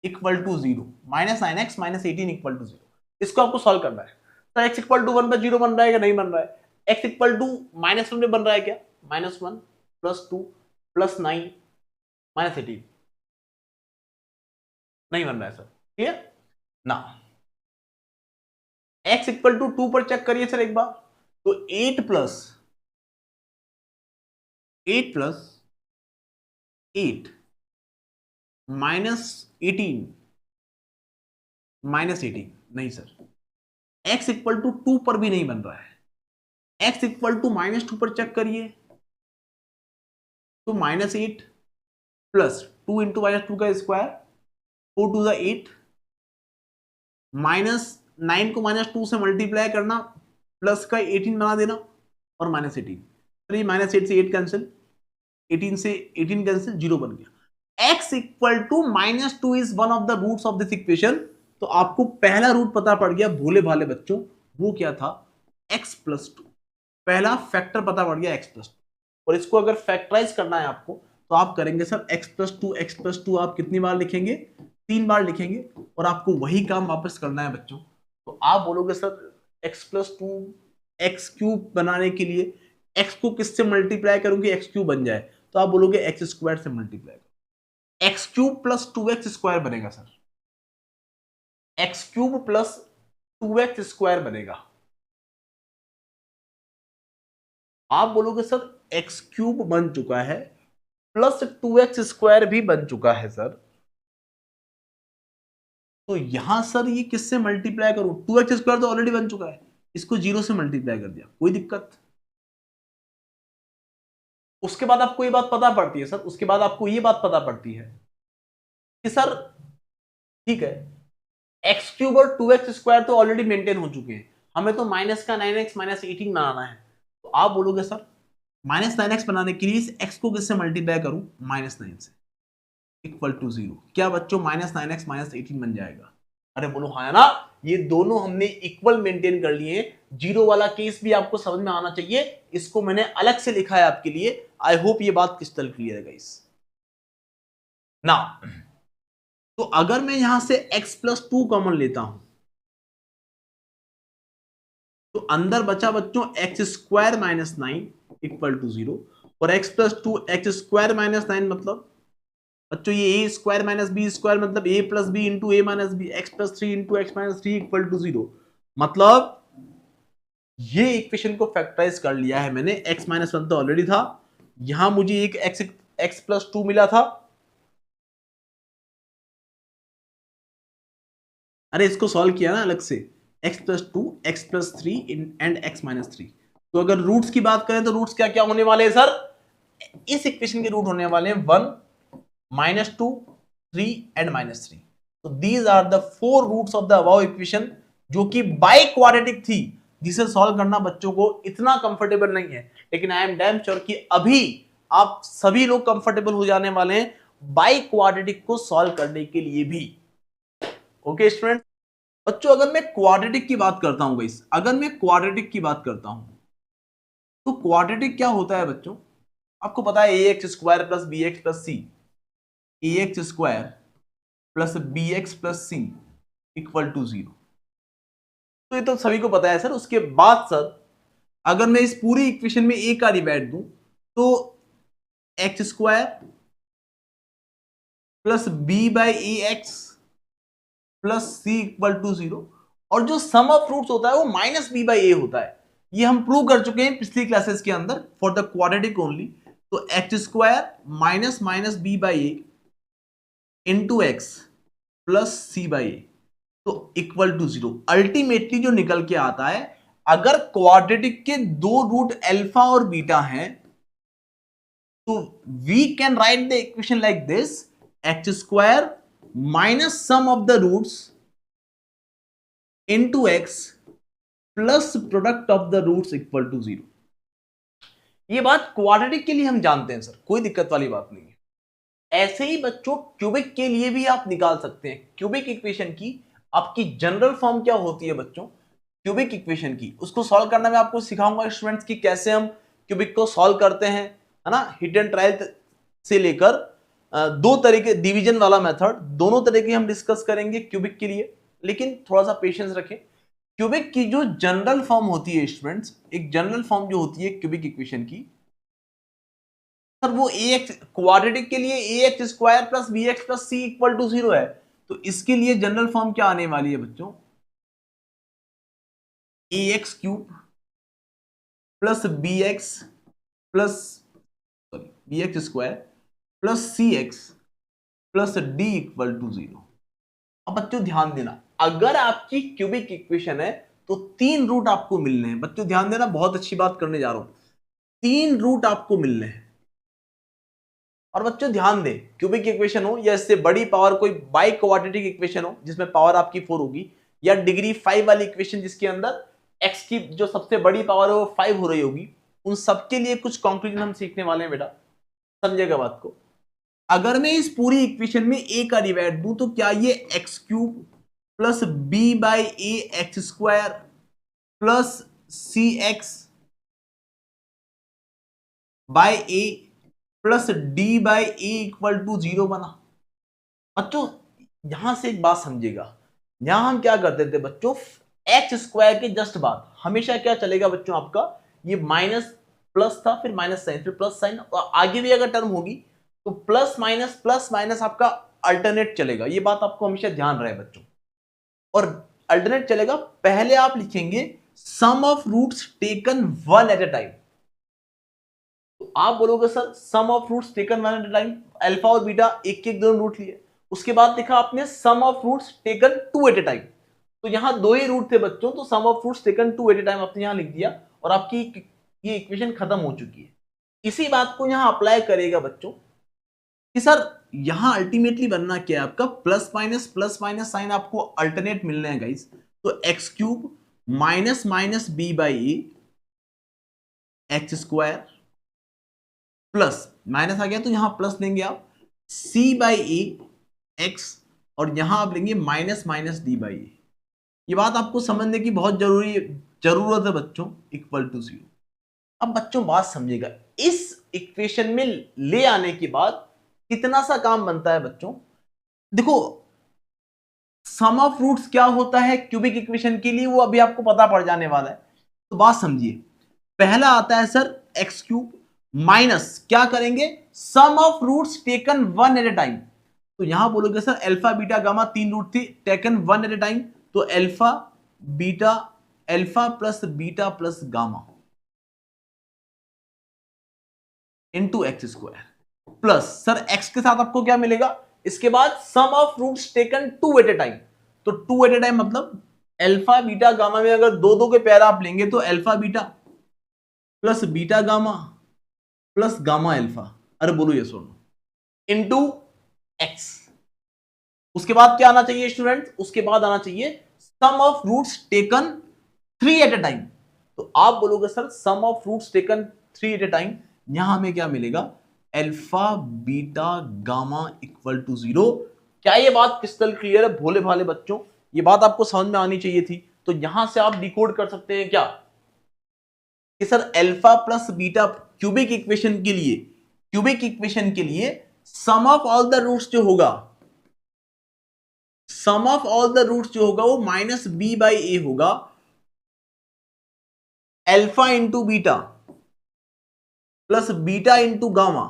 equal to 0, minus 9x minus 18 equal to 0, इसको आपको सॉल्व करना है। तो x इक्वल टू 1 पर 0 बन रहा है क्या? नहीं बन रहा है। x इक्वल टू माइनस 1 पे बन रहा है क्या? माइनस 1 प्लस 2 प्लस 9 माइनस 18, नहीं बन रहा है सर। क्लियर ना। x इक्वल टू 2 पर चेक करिए सर एक बार, तो 8 प्लस 8 माइनस 18 माइनस 18, नहीं सर। x इक्वल टू 2 पर भी नहीं बन रहा है। x इक्वल टू माइनस 2 पर चेक करिए, तो माइनस 8 प्लस 2 इंटू माइनस 2 का स्क्वायर 4 टू द 8 माइनस 9 को माइनस 2 से मल्टीप्लाई करना, प्लस का 18 बना देना और माइनस 18। तो माइनस 8 से 8 कैंसिल, 18 से 18 कैंसिल, 0 बन गया। x equal to minus 2 is one of the roots of this equation. तो आपको पहला रूट पता पड़ गया भोले भाले बच्चों, वो क्या था? x plus 2। पहला फैक्टर पता पड़ गया x प्लस 2, और इसको अगर फैक्टराइज करना है आपको तो आप करेंगे सर x प्लस टू आप कितनी बार लिखेंगे? 3 बार लिखेंगे, और आपको वही काम वापस करना है बच्चों। तो आप बोलोगे sir x plus 2 x cube बनाने के लिए x को किससे मल्टीप्लाई करूं कि x क्यूब बन जाए? तो आप बोलोगे एक्स स्क्वायर से मल्टीप्लाई करो, X cube plus 2x square बनेगा sir, X cube plus 2x square बनेगा। आप बोलोगे सर एक्स क्यूब बन चुका है प्लस 2x स्क्वायर भी बन चुका है सर, तो यहां सर ये किससे मल्टीप्लाई करूं? 2x स्क्वायर तो ऑलरेडी बन चुका है, इसको 0 से मल्टीप्लाई कर दिया, कोई दिक्कत। उसके बाद आपको ये बात पता पड़ती है सर, उसके बाद आपको ये बात पता पड़ती है कि सर ठीक है एक्स क्यूब और 2x स्क्वायर तो ऑलरेडी मेंटेन हो चुके हैं, हमें तो माइनस का 9x माइनस 18 बनाना है। तो आप बोलोगे सर माइनस 9x बनाने के लिए इस x को किससे मल्टीप्लाई करूं? माइनस 9 से, इक्वल टू 0। क्या बच्चों माइनस 9x माइनस 18 बन जाएगा? अरे बोलो हाँ है ना, ये दोनों हमने इक्वल मेंटेन कर लिए। जीरो वाला केस भी आपको समझ में आना चाहिए, इसको मैंने अलग से लिखा है आपके लिए। आई होप ये बात क्रिस्टल क्लियर है गाइस ना। तो अगर मैं यहां से x प्लस 2 कॉमन लेता हूं तो अंदर बचा बच्चों x square minus 9 equal to 0, और x plus 2 x square minus 9 मतलब बच्चों ये a square minus B square मतलब a plus B into A minus B, x plus 3 into x minus 3 equal to 0। मतलब ये इक्वेशन को फैक्टराइज कर लिया है मैंने, x माइनस 1 तो ऑलरेडी था, यहां मुझे एक x प्लस 2 मिला था। अरे इसको सॉल्व किया ना अलग से, x plus 2 x plus 3 and x minus 3। तो अगर रूट्स की बात करें तो रूट्स क्या क्या होने वाले हैं सर? इस इक्वेशन के रूट होने वाले हैं 1 माइनस 2 3 एंड माइनस 3। तो these are the 4 roots of the above equation, जो कि बाई क्वाड्रेटिक थी, जिसे सॉल्व करना बच्चों को इतना कंफर्टेबल नहीं है, लेकिन आई एम डैम श्योर कि अभी आप सभी लोग कंफर्टेबल हो जाने वाले हैं बाई क्वाड्रेटिक को सॉल्व करने के लिए भी। ओके स्टूडेंट बच्चों, अगर मैं क्वाड्रेटिक की बात करता हूं गाइस, अगर मैं क्वाड्रेटिक की बात करता हूं तो क्वाड्रेटिक क्या होता है बच्चों? आपको पता है ax square plus B x plus C, ax square plus B x plus C equal to 0। तो ये तो सभी को पता है सर। उसके बाद सर अगर मैं इस पूरी इक्वेशन में a का डिवाइड दूं तो x square plus B by A x plus C equal to 0, और जो सम ऑफ रूट्स होता है वो माइनस बी बाई ए होता है। ये हम प्रूव कर चुके हैं पिछली क्लासेस के अंदर फॉर द क्वाड्रेटिक ओनली। तो x square minus minus B by A into x plus C by A तो इक्वल टू 0। अल्टीमेटली जो निकल के आता है, अगर क्वाड्रेटिक के दो रूट अल्फा और बीटा हैं तो we can write the equation like this, x square minus sum of the roots into x plus product of the roots equal to 0। ये बात क्वाड्रेटिक के लिए हम जानते हैं सर, कोई दिक्कत वाली बात नहीं है। ऐसे ही बच्चों क्यूबिक के लिए भी आप निकाल सकते हैं। क्यूबिक इक्वेशन की आपकी जनरल फॉर्म क्या होती है बच्चों? क्यूबिक इक्वेशन की, उसको सॉल्व करना मैं आपको सिखाऊंगा स्टूडेंट्स कि कैसे हम क्यूबिक को सॉल्व करते हैं, है ना। हिट एंड ट्रायल से लेकर दो तरीके, डिवीजन वाला मेथड, दोनों तरीके हम डिस्कस करेंगे क्यूबिक के लिए। लेकिन थोड़ा सा पेशेंस रखें। क्यूबिक की जो जनरल फॉर्म होती है स्टूडेंट्स, एक जनरल फॉर्म जो होती है क्यूबिक इक्वेशन की, सर वो ए एक्स, क्वाड्रेटिक के लिए A x square plus B x plus C equal to 0 है। तो इसके लिए जनरल फॉर्म क्या आने वाली है बच्चों, ए x cube plus B x plus, sorry, B x square plus C X plus D equal to 0। अब बच्चों ध्यान देना, अगर आपकी क्यूबिक इक्वेशन है तो तीन रूट आपको मिलने हैं। बच्चों ध्यान देना, बहुत अच्छी बात करने जा रहा हूं, तीन रूट आपको मिलने हैं। और बच्चों ध्यान दें, क्यूबिक इक्वेशन हो या इससे बड़ी पावर कोई बाई क्वाड्रेटिक इक्वेशन हो जिसमें पावर आपकी 4 होगी, या डिग्री 5 वाली इक्वेशन जिसके अंदर x की जो सबसे बड़ी पावर है वो 5 हो रही होगी, उन सबके लिए कुछ कंक्लूजन हम सीखने वाले हैं बेटा, समझेगा बात को। अगर मैं इस पूरी इक्वेशन में a का डिवाइड दूं तो क्या ये x cube plus B by A x square plus C x by A plus D by A equal to 0 बना। बच्चों यहां से एक बात समझिएगा, यहां हम क्या करते थे बच्चों, एक्स स्क्वायर के जस्ट बाद हमेशा क्या चलेगा बच्चों, आपका ये माइनस प्लस था, फिर माइनस साइन, फिर प्लस साइन, और आगे भी अगर टर्म होगी तो प्लस माइनस आपका अल्टरनेट चलेगा। ये बात आपको हमेशा ध्यान रहे बच्चों। और अल्टरनेट चलेगा, पहले आप लिखेंगे sum of roots taken one at a time. तो आप बोलोगे sir sum of roots taken one at a time, alpha और बीटा एक एक दोनों रूट लिए। उसके बाद लिखा आपने sum of roots taken two at a time, तो यहां दो ही रूट थे बच्चों, तो sum of roots taken two at a time आपने यहां लिख दिया और आपकी ये इक्वेशन खत्म हो चुकी है। इसी बात को यहां अप्लाई करेगा बच्चों कि सर यहां अल्टीमेटली बनना क्या है आपका, प्लस माइनस साइन आपको अल्टरनेट मिलना है गाइस। तो x cube minus minus B by A x square plus minus आ गया तो यहां प्लस लेंगे आप, सी बाई ए एक्स, और यहां आप लेंगे माइनस माइनस डी बाई ए। ये बात आपको समझने की बहुत जरूरत है बच्चों, इक्वल टू 0। अब बच्चों बात समझिएगा, इस इक्वेशन में ले आने के बाद कितना सा काम बनता है बच्चों। देखो सम ऑफ रूट्स क्या होता है क्यूबिक इक्वेशन के लिए, वो अभी आपको पता पड़ जाने वाला है। तो बात समझिए, पहला आता है सर एक्स क्यूब माइनस क्या करेंगे, sum of roots taken one at a time. तो यहां बोलोगे सर अल्फा बीटा गामा तीन रूट थी taken one at a time, तो alpha beta, alpha plus beta plus gamma into x square plus, sir x के साथ आपको क्या मिलेगा, इसके बाद sum of roots taken two at a time. तो टू एट ए टाइम मतलब अल्फा बीटा गामा में अगर दो दो के पैर आप लेंगे तो alpha beta plus beta gamma plus gamma alpha, अरे बोलो ये सुनो, इंटू एक्स। उसके बाद क्या आना चाहिए स्टूडेंट, उसके बाद आना चाहिए sum of roots taken three at a time. तो आप बोलोगे sir sum of roots taken three at a time, यहां हमें क्या मिलेगा, alpha beta gamma equal to 0। क्या ये बात क्रिस्टल क्लियर है भोले भाले बच्चों, ये बात आपको समझ में आनी चाहिए थी। तो यहां से आप डिकोड कर सकते हैं क्या कि sir alpha plus beta cubic equation के लिए, क्यूबिक इक्वेशन के लिए sum of all the roots जो होगा, sum of all the roots जो होगा वो माइनस बी बाई ए होगा, alpha into beta plus beta into gamma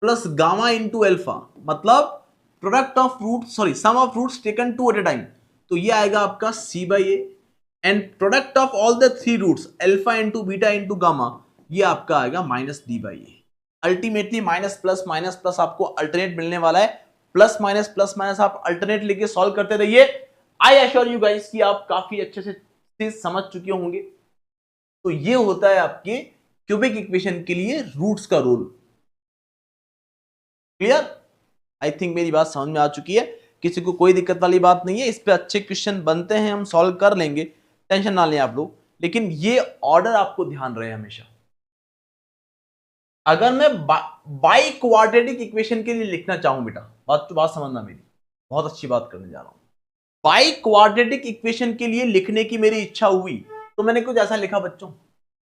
plus gamma into alpha, मतलब product of root, sorry sum of roots taken two at a time. तो ये आएगा आपका c by a, and product of all the three roots alpha into beta into gamma, ये आपका आएगा minus D by A. Ultimately minus plus आपको alternate मिलने वाला है, प्लस माइनस आप अल्टरनेट लेके सॉल्व करते रहिए। आई एश्योर यू गाइस कि आप काफी अच्छे से समझ चुके होंगे। तो ये होता है आपके क्यूबिक इक्वेशन के लिए रूट्स का रोल। क्लियर, आई थिंक मेरी बात समझ में आ चुकी है, किसी को कोई दिक्कत वाली बात नहीं है। इस पे अच्छे क्वेश्चन बनते हैं, हम सॉल्व कर लेंगे, टेंशन ना लें आप लोग। लेकिन ये ऑर्डर आपको ध्यान रहे हमेशा। अगर मैं बाई क्वाड्रेटिक इक्वेशन के लिए लिखना चाहूं बेटा, बात समझना मेरी, बहुत अच्छी बात करने जा रहा हूं। बाई क्वाड्रेटिक इक्वेशन के लिए लिखने की मेरी इच्छा हुई तो मैंने कुछ ऐसा लिखा बच्चों,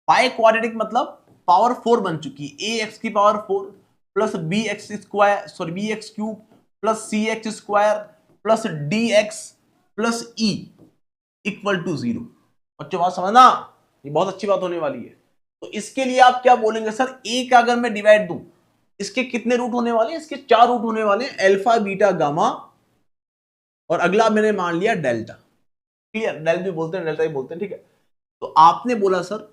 बाई क्वाड्रेटिक मतलब पावर 4 बन चुकी, ए एक्स की power 4 plus B x square sorry B x cube plus C x square plus D x plus E equal to 0। बच्चों बात समझना, ये बहुत अच्छी बात होने वाली है। तो इसके लिए आप क्या बोलेंगे सर, ए का अगर मैं डिवाइड दूं, इसके कितने रूट होने वाले हैं, इसके 4 रूट होने वाले हैं, अल्फा बीटा गामा और अगला मैंने मान लिया डेल्टा। क्लियर, डेल भी बोलते हैं डेल्टा भी बोलते हैं, ठीक है। तो आपने बोला सर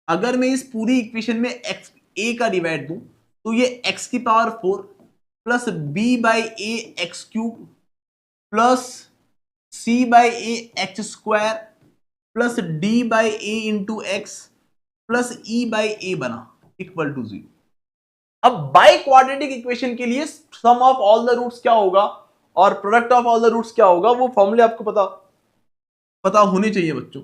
अगर मैं इस पूरी इक्वेशन में एक्स ए का डिवाइड दूं तो ये एक्स की power 4 plus B by A x cube plus C by A x square plus D by A into x plus E by a बना इक्वल टू 0। अब बाई क्वाड्रेटिक इक्वेशन के लिए sum of all the roots क्या होगा और product of all the roots क्या होगा, वो फॉर्मूले आपको पता होने चाहिए बच्चों।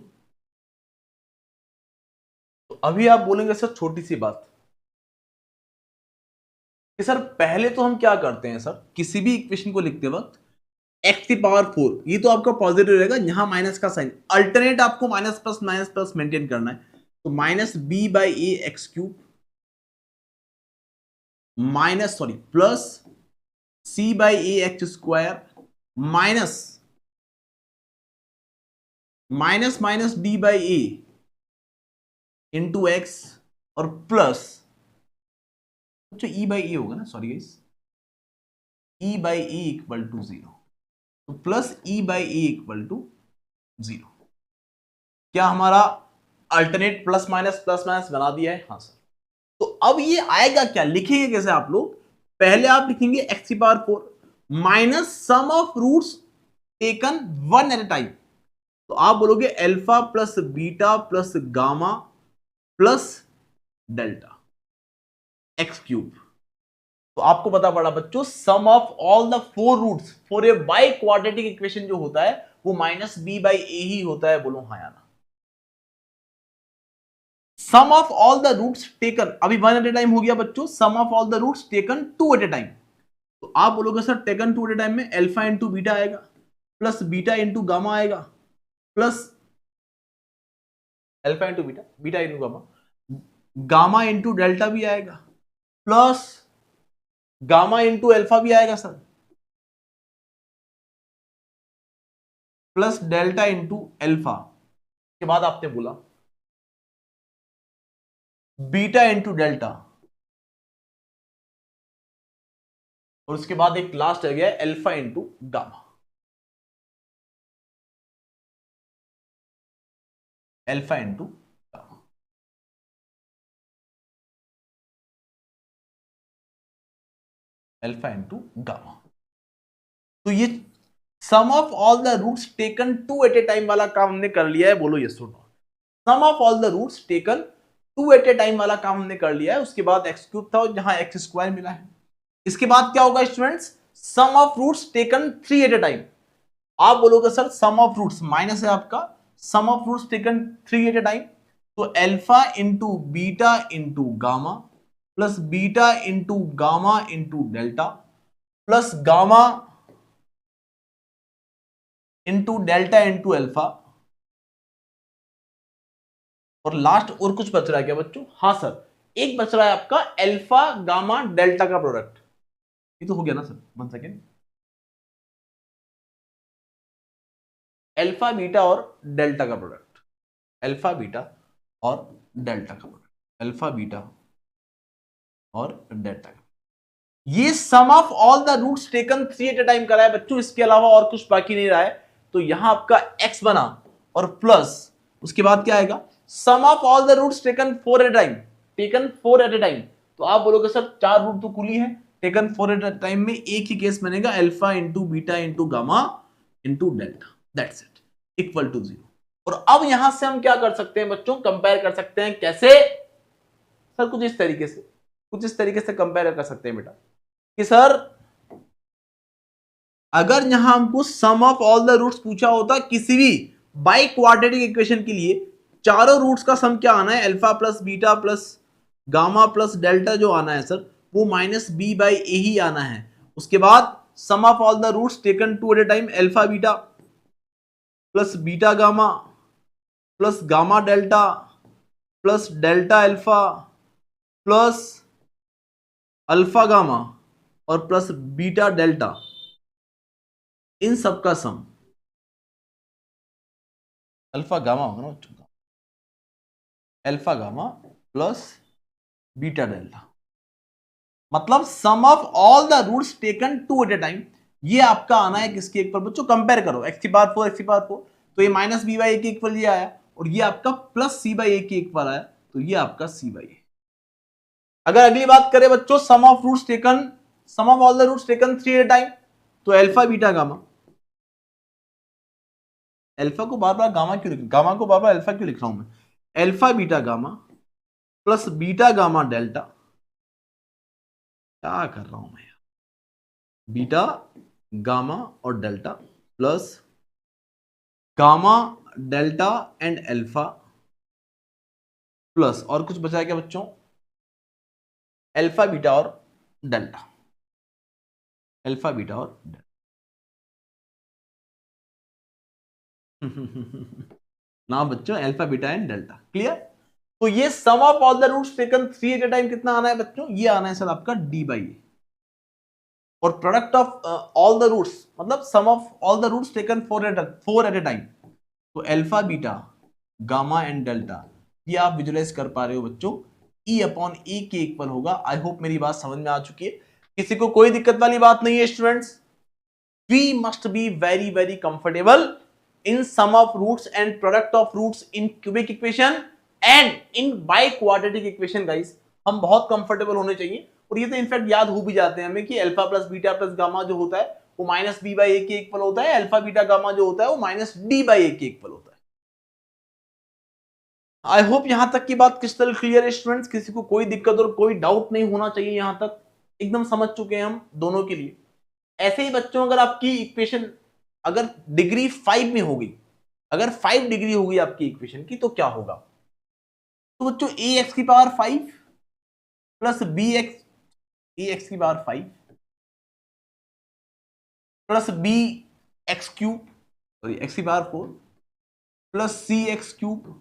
तो अभी आप बोलेंगे सर छोटी सी बात कि सर पहले तो हम क्या करते हैं सर, किसी भी इक्वेशन को लिखते वक्त एक्स की पावर 4 ये तो आपका पॉजिटिव रहेगा, यहां माइनस का साइन, अल्टरनेट आपको माइनस प्लस मेंटेन करना है। तो minus B by A x cube plus C by A x square minus D by A into x और प्लस जो ई बाई ए होगा ना, sorry guys, E by A equal to 0, तो plus E by A equal to 0। क्या हमारा alternate plus minus बना दिया है? हाँ सर। तो अब ये आएगा क्या, लिखेंगे कैसे आप लोग, पहले आप लिखेंगे एक्स की power 4 minus sum of roots taken one at a time. तो आप बोलोगे alpha plus beta plus gamma plus delta x cube. तो आपको पता पड़ा बच्चों sum of all the 4 roots for a by quadratic equation जो होता है वो माइनस बी बाई ए ही होता है। बोलो हाँ या ना। Sum of all the roots taken, अभी 1 एट ए टाइम हो गया बच्चों, sum of all the roots taken 2 at a time. तो आप बोलोगे sir taken 2 at a time में अल्फा इंटू बीटा आएगा प्लस बीटा इंटू गामा आएगा plus alpha into beta into gamma into delta भी आएगा प्लस गामा इंटू अल्फा भी आएगा sir plus delta into alpha के बाद आपने बोला बीटा इंटू डेल्टा और उसके बाद एक लास्ट रह गया alpha into gamma. Alpha into gamma, alpha into gamma. तो ये sum of all the roots taken 2 at a time वाला काम हमने कर लिया है। बोलो यस और no. Sum of all the roots taken 2 at a time वाला काम हमने कर लिया है। उसके बाद एक्स क्यूब था जहां एक्स स्क्वायर मिला है। इसके बाद क्या होगा students, sum of roots taken 3 at a time. आप बोलोगे sir sum of roots minus है आपका, sum of roots taken 3 at a time, तो alpha into beta into gamma plus beta into gamma into delta plus gamma into delta into alpha और last और कुछ बच रहा है क्या बच्चों? हाँ सर, एक बच रहा है आपका अल्फा गामा डेल्टा का प्रोडक्ट। ये तो हो गया ना सर, 1 सेकेंड। अल्फा बीटा और डेल्टा का प्रोडक्ट, अल्फा बीटा और डेल्टा का प्रोडक्ट, अल्फा बीटा और डेल्टा का, ये sum of all the roots taken 3 at a time करा है बच्चों। इसके अलावा और कुछ बाकी नहीं रहा है। तो यहां आपका x बना और प्लस उसके बाद क्या आएगा, sum of all the roots taken 4 at a time, taken 4 at a time. तो आप बोलोगे सर 4 रूट तो कुल ही है, टेकन 4 एट ए टाइम में एक ही केस बनेगा alpha into beta into gamma into delta, that's it, equal to 0। और अब यहां से हम क्या कर सकते हैं बच्चों, कंपेयर कर सकते हैं। कैसे सर? कुछ इस तरीके से कंपेयर कर सकते हैं बेटा कि सर अगर यहां हमको सम ऑफ ऑल द रूट्स पूछा होता किसी भी बाई क्वाड्रेटिक इक्वेशन के लिए, चारों रूट्स का सम क्या आना है, alpha plus beta plus gamma plus delta जो आना है सर वो माइनस बी बाई ए ही आना है। उसके बाद sum of all the roots taken 2 at a time, alpha beta plus beta gamma plus gamma delta plus delta alpha plus alpha gamma और प्लस बीटा डेल्टा, इन सब का सम अल्फा गामा होगा ना, alpha gamma plus beta delta, मतलब sum of all the roots taken two at a time. ये आपका आना है किसके एक पर बच्चों, कंपेयर करो एक्स की पावर 4 एक्स की पावर 4, तो ये माइनस बी बाई ए के इक्वल ये आया, और ये आपका प्लस सी बाई ए के इक्वल आया, तो ये आपका सी बाई ए। अगर अगली बात करें बच्चों sum of roots taken, sum of all the roots taken 3 at a time, तो अल्फा बीटा गामा, अल्फा को बार बार गामा क्यों लिख, गामा को बार बार अल्फा क्यों लिख रहा हूं मैं, alpha beta gamma plus beta gamma delta, क्या कर रहा हूं मैं, बीटा गामा और delta plus gamma delta and alpha plus, और कुछ बचा क्या बच्चों, अल्फा बीटा और डेल्टा, अल्फा बीटा और डेल्टा। ना बच्चों alpha beta and delta, clear. तो ये sum of all the roots taken 3 at a time कितना आना है बच्चों, ये आना है सर आपका डी बाई ए, और product of all the roots मतलब sum of all the roots taken 4 at a time, तो alpha beta gamma and delta, ये आप विजुलाइज कर पा रहे हो बच्चों, ई अपॉन ए के इक्वल होगा। आई होप मेरी बात समझ में आ चुकी है, किसी को कोई दिक्कत वाली बात नहीं है students. We must be very very comfortable in sum of roots and product of roots in cubic equation and in by quadratic equation guys, हम बहुत कंफर्टेबल होने चाहिए। और ये तो इनफैक्ट याद हो भी जाते हैं हमें कि alpha plus beta plus gamma जो होता है वो माइनस बी बाई ए के इक्वल होता है, अल्फा बीटा गामा जो होता है वो माइनस डी बाई ए के इक्वल होता है। आई होप यहां तक की बात क्रिस्टल क्लियर है स्टूडेंट्स, किसी को कोई दिक्कत और कोई डाउट नहीं होना चाहिए, यहां तक एकदम समझ चुके हैं हम दोनों के लिए। ऐसे ही बच्चों अगर आपकी इक्वेशन अगर डिग्री 5 में होगी, अगर 5 डिग्री होगी आपकी इक्वेशन की, तो क्या होगा, तो बच्चों ए एक्स की power 5 plus B x, a x की power 5 plus B x cube, sorry x की power 4 plus C x cube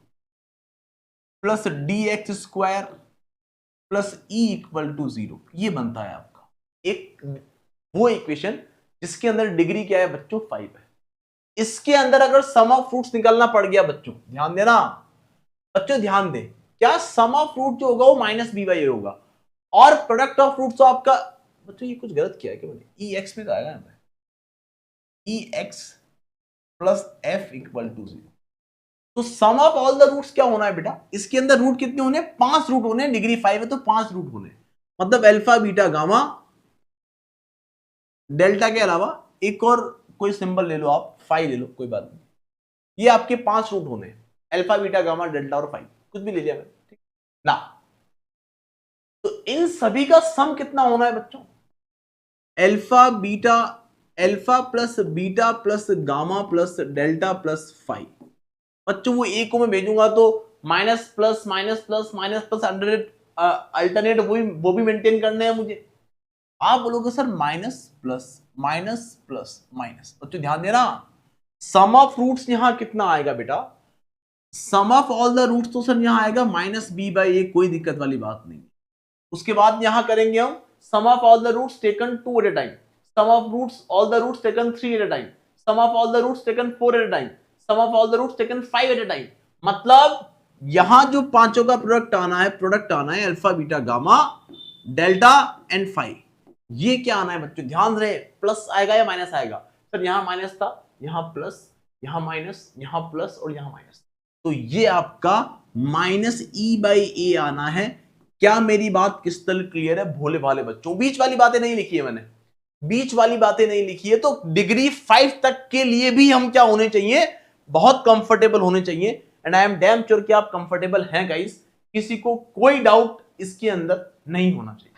plus D x square plus E equal to 0, ये बनता है आपका एक वो इक्वेशन जिसके अंदर डिग्री क्या है बच्चों 5 है। इसके अंदर अगर सम ऑफ फ्रूट्स निकालना पड़ गया बच्चों, ध्यान देना बच्चों, ध्यान दे, क्या सम ऑफ फ्रूट जो होगा वो माइनस बी बाई ए होगा, और प्रोडक्ट ऑफ फ्रूट तो आपका बच्चों, ये कुछ गलत किया है क्या मैंने, ई एक्स में तो आएगा ना, e x plus f equal to 0, तो sum of all the roots क्या होना है बेटा, इसके अंदर रूट कितने होने, 5 रूट होने, डिग्री 5 है तो 5 रूट होने, मतलब अल्फा बीटा गामा डेल्टा के अलावा एक और कोई सिंबल ले लो आप, 5 ले लो कोई बात नहीं, ये आपके 5 रूट होने, अल्फा बीटा गामा डेल्टा और 5, कुछ भी ले लिया मैंने, ठीक ना। तो इन सभी का सम कितना होना है बच्चों, alpha beta, alpha plus beta plus gamma plus delta plus 5। बच्चों वो ए को मैं भेजूंगा तो minus plus minus plus minus plus alternate वो भी मेंटेन करने हैं मुझे। आप बोलोगे sir minus plus minus plus minus, बच्चों ध्यान देना, सम ऑफ रूट्स यहां कितना आएगा बेटा, सम ऑफ ऑल द रूट्स तो सर यहां आएगा माइनस बी बाई ए, कोई दिक्कत वाली बात नहीं। उसके बाद यहां करेंगे हम sum of all the roots taken 2 at a time, sum of roots all the roots taken 3 at a time, sum of all the roots taken 4 at a time, sum of all the roots taken 5 at a time. मतलब यहां जो पांचों का product आना है alpha beta gamma delta and 5, ये क्या आना है बच्चों, ध्यान रहे प्लस आएगा या माइनस आएगा, सर यहां माइनस था, यहां प्लस, यहां माइनस, यहां प्लस और यहां माइनस, तो ये आपका माइनस ई बाई ए आना है। क्या मेरी बात क्रिस्टल क्लियर है भोले भाले बच्चों, बीच वाली बातें नहीं लिखी है मैंने, बीच वाली बातें नहीं लिखी है। तो डिग्री 5 तक के लिए भी हम क्या होने चाहिए, बहुत कंफर्टेबल होने चाहिए, and I am damn sure कि आप कंफर्टेबल हैं गाइस, किसी को कोई डाउट इसके अंदर नहीं होना चाहिए।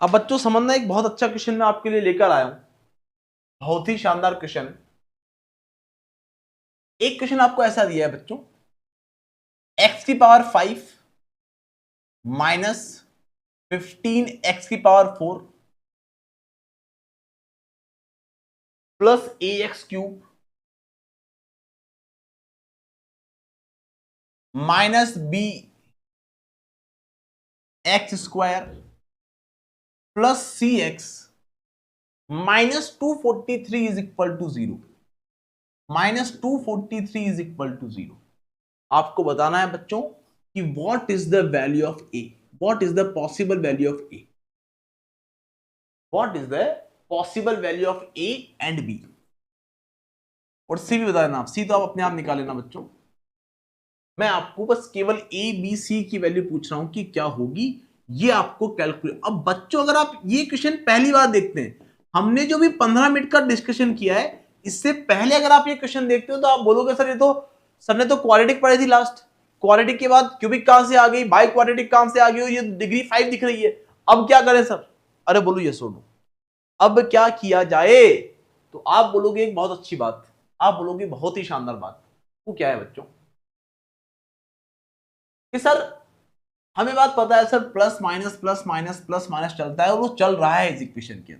अब बच्चों समझना, एक बहुत अच्छा क्वेश्चन मैं आपके लिए लेकर आया हूं, बहुत ही शानदार क्वेश्चन। एक क्वेश्चन आपको ऐसा दिया है बच्चों, x की पावर 5 माइनस 15 x की पावर 4 प्लस ax cube minus b x square plus C x minus 243 is equal to 0। Minus 243 is equal to 0। आपको बताना है बच्चों कि what is the value of A, what is the possible value of A, what is the possible value of A and B. और C भी बता देना, सी तो आप अपने आप निकाल लेना बच्चों। मैं आपको बस केवल ए बी सी की वैल्यू पूछ रहा हूं कि क्या होगी, ये आपको कैलकुलेट। अब बच्चों अगर आप ये क्वेश्चन पहली बार देखते हैं, हमने जो भी 15 मिनट का डिस्कशन किया है, इससे पहले अगर आप ये क्वेश्चन देखते हो तो आप बोलोगे सर ये तो सर ने तो क्वाड्रेटिक पढ़ी थी लास्ट, क्वाड्रेटिक के बाद क्यूबिक कहां से आ गई, बाई क्वाड्रेटिक कहां से आ गई, ये डिग्री 5 दिख रही है, अब क्या करें सर। अरे बोलो ये सुनो, अब क्या किया जाए। तो आप बोलोगे एक बहुत अच्छी बात, आप बोलोगे बहुत ही शानदार बात। वो क्या है बच्चों कि सर हमें बात पता है sir, plus minus plus minus plus minus चलता है और वो चल रहा है इस इक्वेशन के।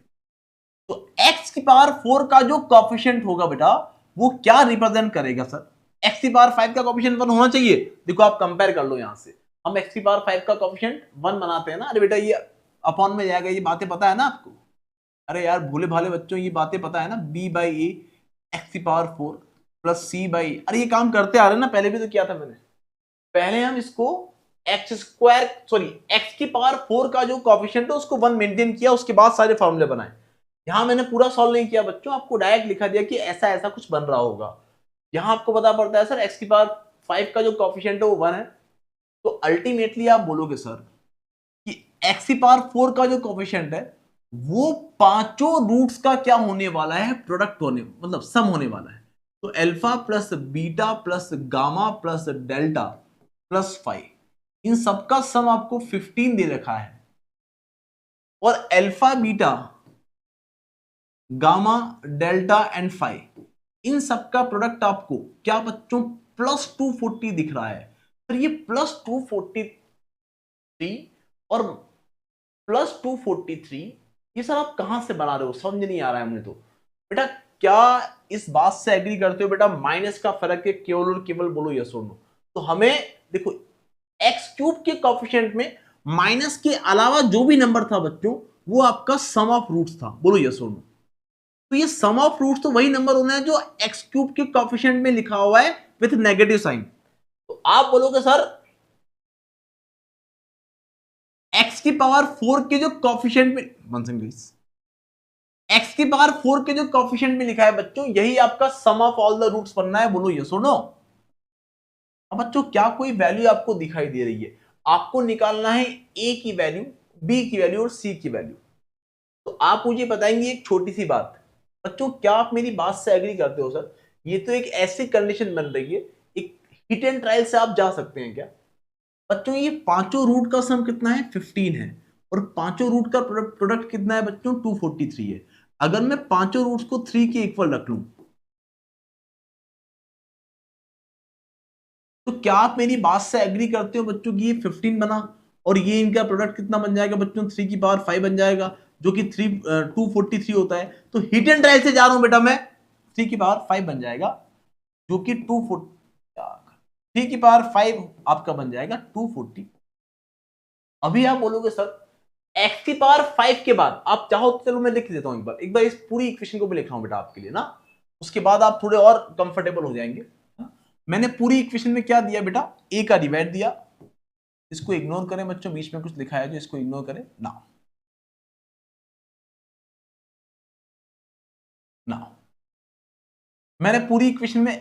तो x की पावर 4 का जो कोएफिशिएंट होगा बेटा वो क्या रिप्रेजेंट करेगा सर। x की पावर 5 का कोएफिशिएंट 1 होना चाहिए। देखो आप कंपेयर कर लो, यहां से हम x की पावर 5 का कोएफिशिएंट 1 बनाते हैं ना। अरे बेटा ये अपॉन में जाएगा, ये बातें पता है ना आपको। अरे यार भोले भाले बच्चों ये बातें पता है ना, b बाई ए एक्स की पावर 4 प्लस c बाई, अरे ये काम करते आ रहे हैं ना, पहले भी तो किया था मैंने। पहले हम इसको एक्स स्क्वायर सॉरी एक्स की पावर 4 का जो कोएफिशिएंट है उसको 1 मेंटेन किया, उसके बाद सारे फॉर्मूले बनाए। यहां मैंने पूरा सॉल्व नहीं किया बच्चों, आपको डायरेक्ट लिखा दिया कि ऐसा ऐसा कुछ बन रहा होगा। यहां आपको पता पड़ता है सर एक्स की पावर 5 का जो कोएफिशिएंट है वो 1 है। तो अल्टीमेटली आप बोलोगे सर कि एक्स की पावर 4 का जो कोएफिशिएंट है वो पांचों रूट्स का क्या होने वाला है, प्रोडक्ट होने मतलब सम होने वाला है। तो alpha plus beta plus gamma plus delta plus 5, इन सबका सम आपको 15 दे रखा है। और alpha beta gamma delta and 5 इन सबका प्रोडक्ट आपको क्या बच्चों प्लस 240 दिख रहा है। तो ये प्लस 243 और प्लस 243 ये सर आप कहां से बना रहे हो, समझ नहीं आ रहा है मुझे। तो बेटा क्या इस बात से एग्री करते हो बेटा माइनस का फर्क है केवल और केवल, बोलो यस और नो। तो हमें देखो एक्स क्यूब के कोएफिशिएंट में माइनस के अलावा जो भी नंबर था बच्चों वो आपका सम ऑफ रूट्स था, बोलो यस और नो। तो ये सम ऑफ रूट्स तो वही नंबर होना है जो एक्स क्यूब के कोएफिशिएंट में लिखा हुआ है विथ नेगेटिव साइन। तो आप बोलोगे सर एक्स की पावर 4 के जो कोएफिशिएंट में एक्स की पावर 4 के जो कोएफिशिएंट में लिखा है बच्चों यही आपका sum of all the roots बनना है, बोलो यस और नो। अब बच्चों क्या कोई वैल्यू आपको दिखाई दे रही है, आपको निकालना है ए की वैल्यू, बी की वैल्यू और सी की वैल्यू। तो आप मुझे बताएंगे एक छोटी सी बात बच्चों, क्या आप मेरी बात से एग्री करते हो सर। ये तो एक ऐसी कंडीशन बन रही है, एक हिट एंड ट्रायल से आप जा सकते हैं क्या बच्चों। ये पांचों रूट का सम कितना है 15 है और पांचों रूट का प्रोडक्ट कितना है बच्चों 243 है। अगर मैं पांचों रूट्स को 3 के इक्वल रख लूं तो क्या आप मेरी बात से एग्री करते हो बच्चों की ये 15 बना और ये इनका प्रोडक्ट कितना बन जाएगा बच्चों 3 की पावर 5 बन जाएगा जो कि 243 होता है। तो हिट एंड ट्रायल से जा रहा हूं बेटा मैं, 3 की पावर 5 बन जाएगा जो कि 3 की पावर 5 आपका बन जाएगा 240। अभी आप बोलोगे सर एक्स की पावर 5 के बाद आप चाहो तो चलो मैं लिख देता हूं एक बार इस पूरी इक्वेशन को भी लिख रहा हूं बेटा आपके लिए ना, उसके बाद आप थोड़े और कंफर्टेबल हो जाएंगे। मैंने पूरी इक्वेशन में क्या दिया बेटा ए का डिवाइड दिया, इसको इग्नोर करें बच्चों, बीच में कुछ लिखा है जो इसको इग्नोर करें ना ना। मैंने पूरी इक्वेशन में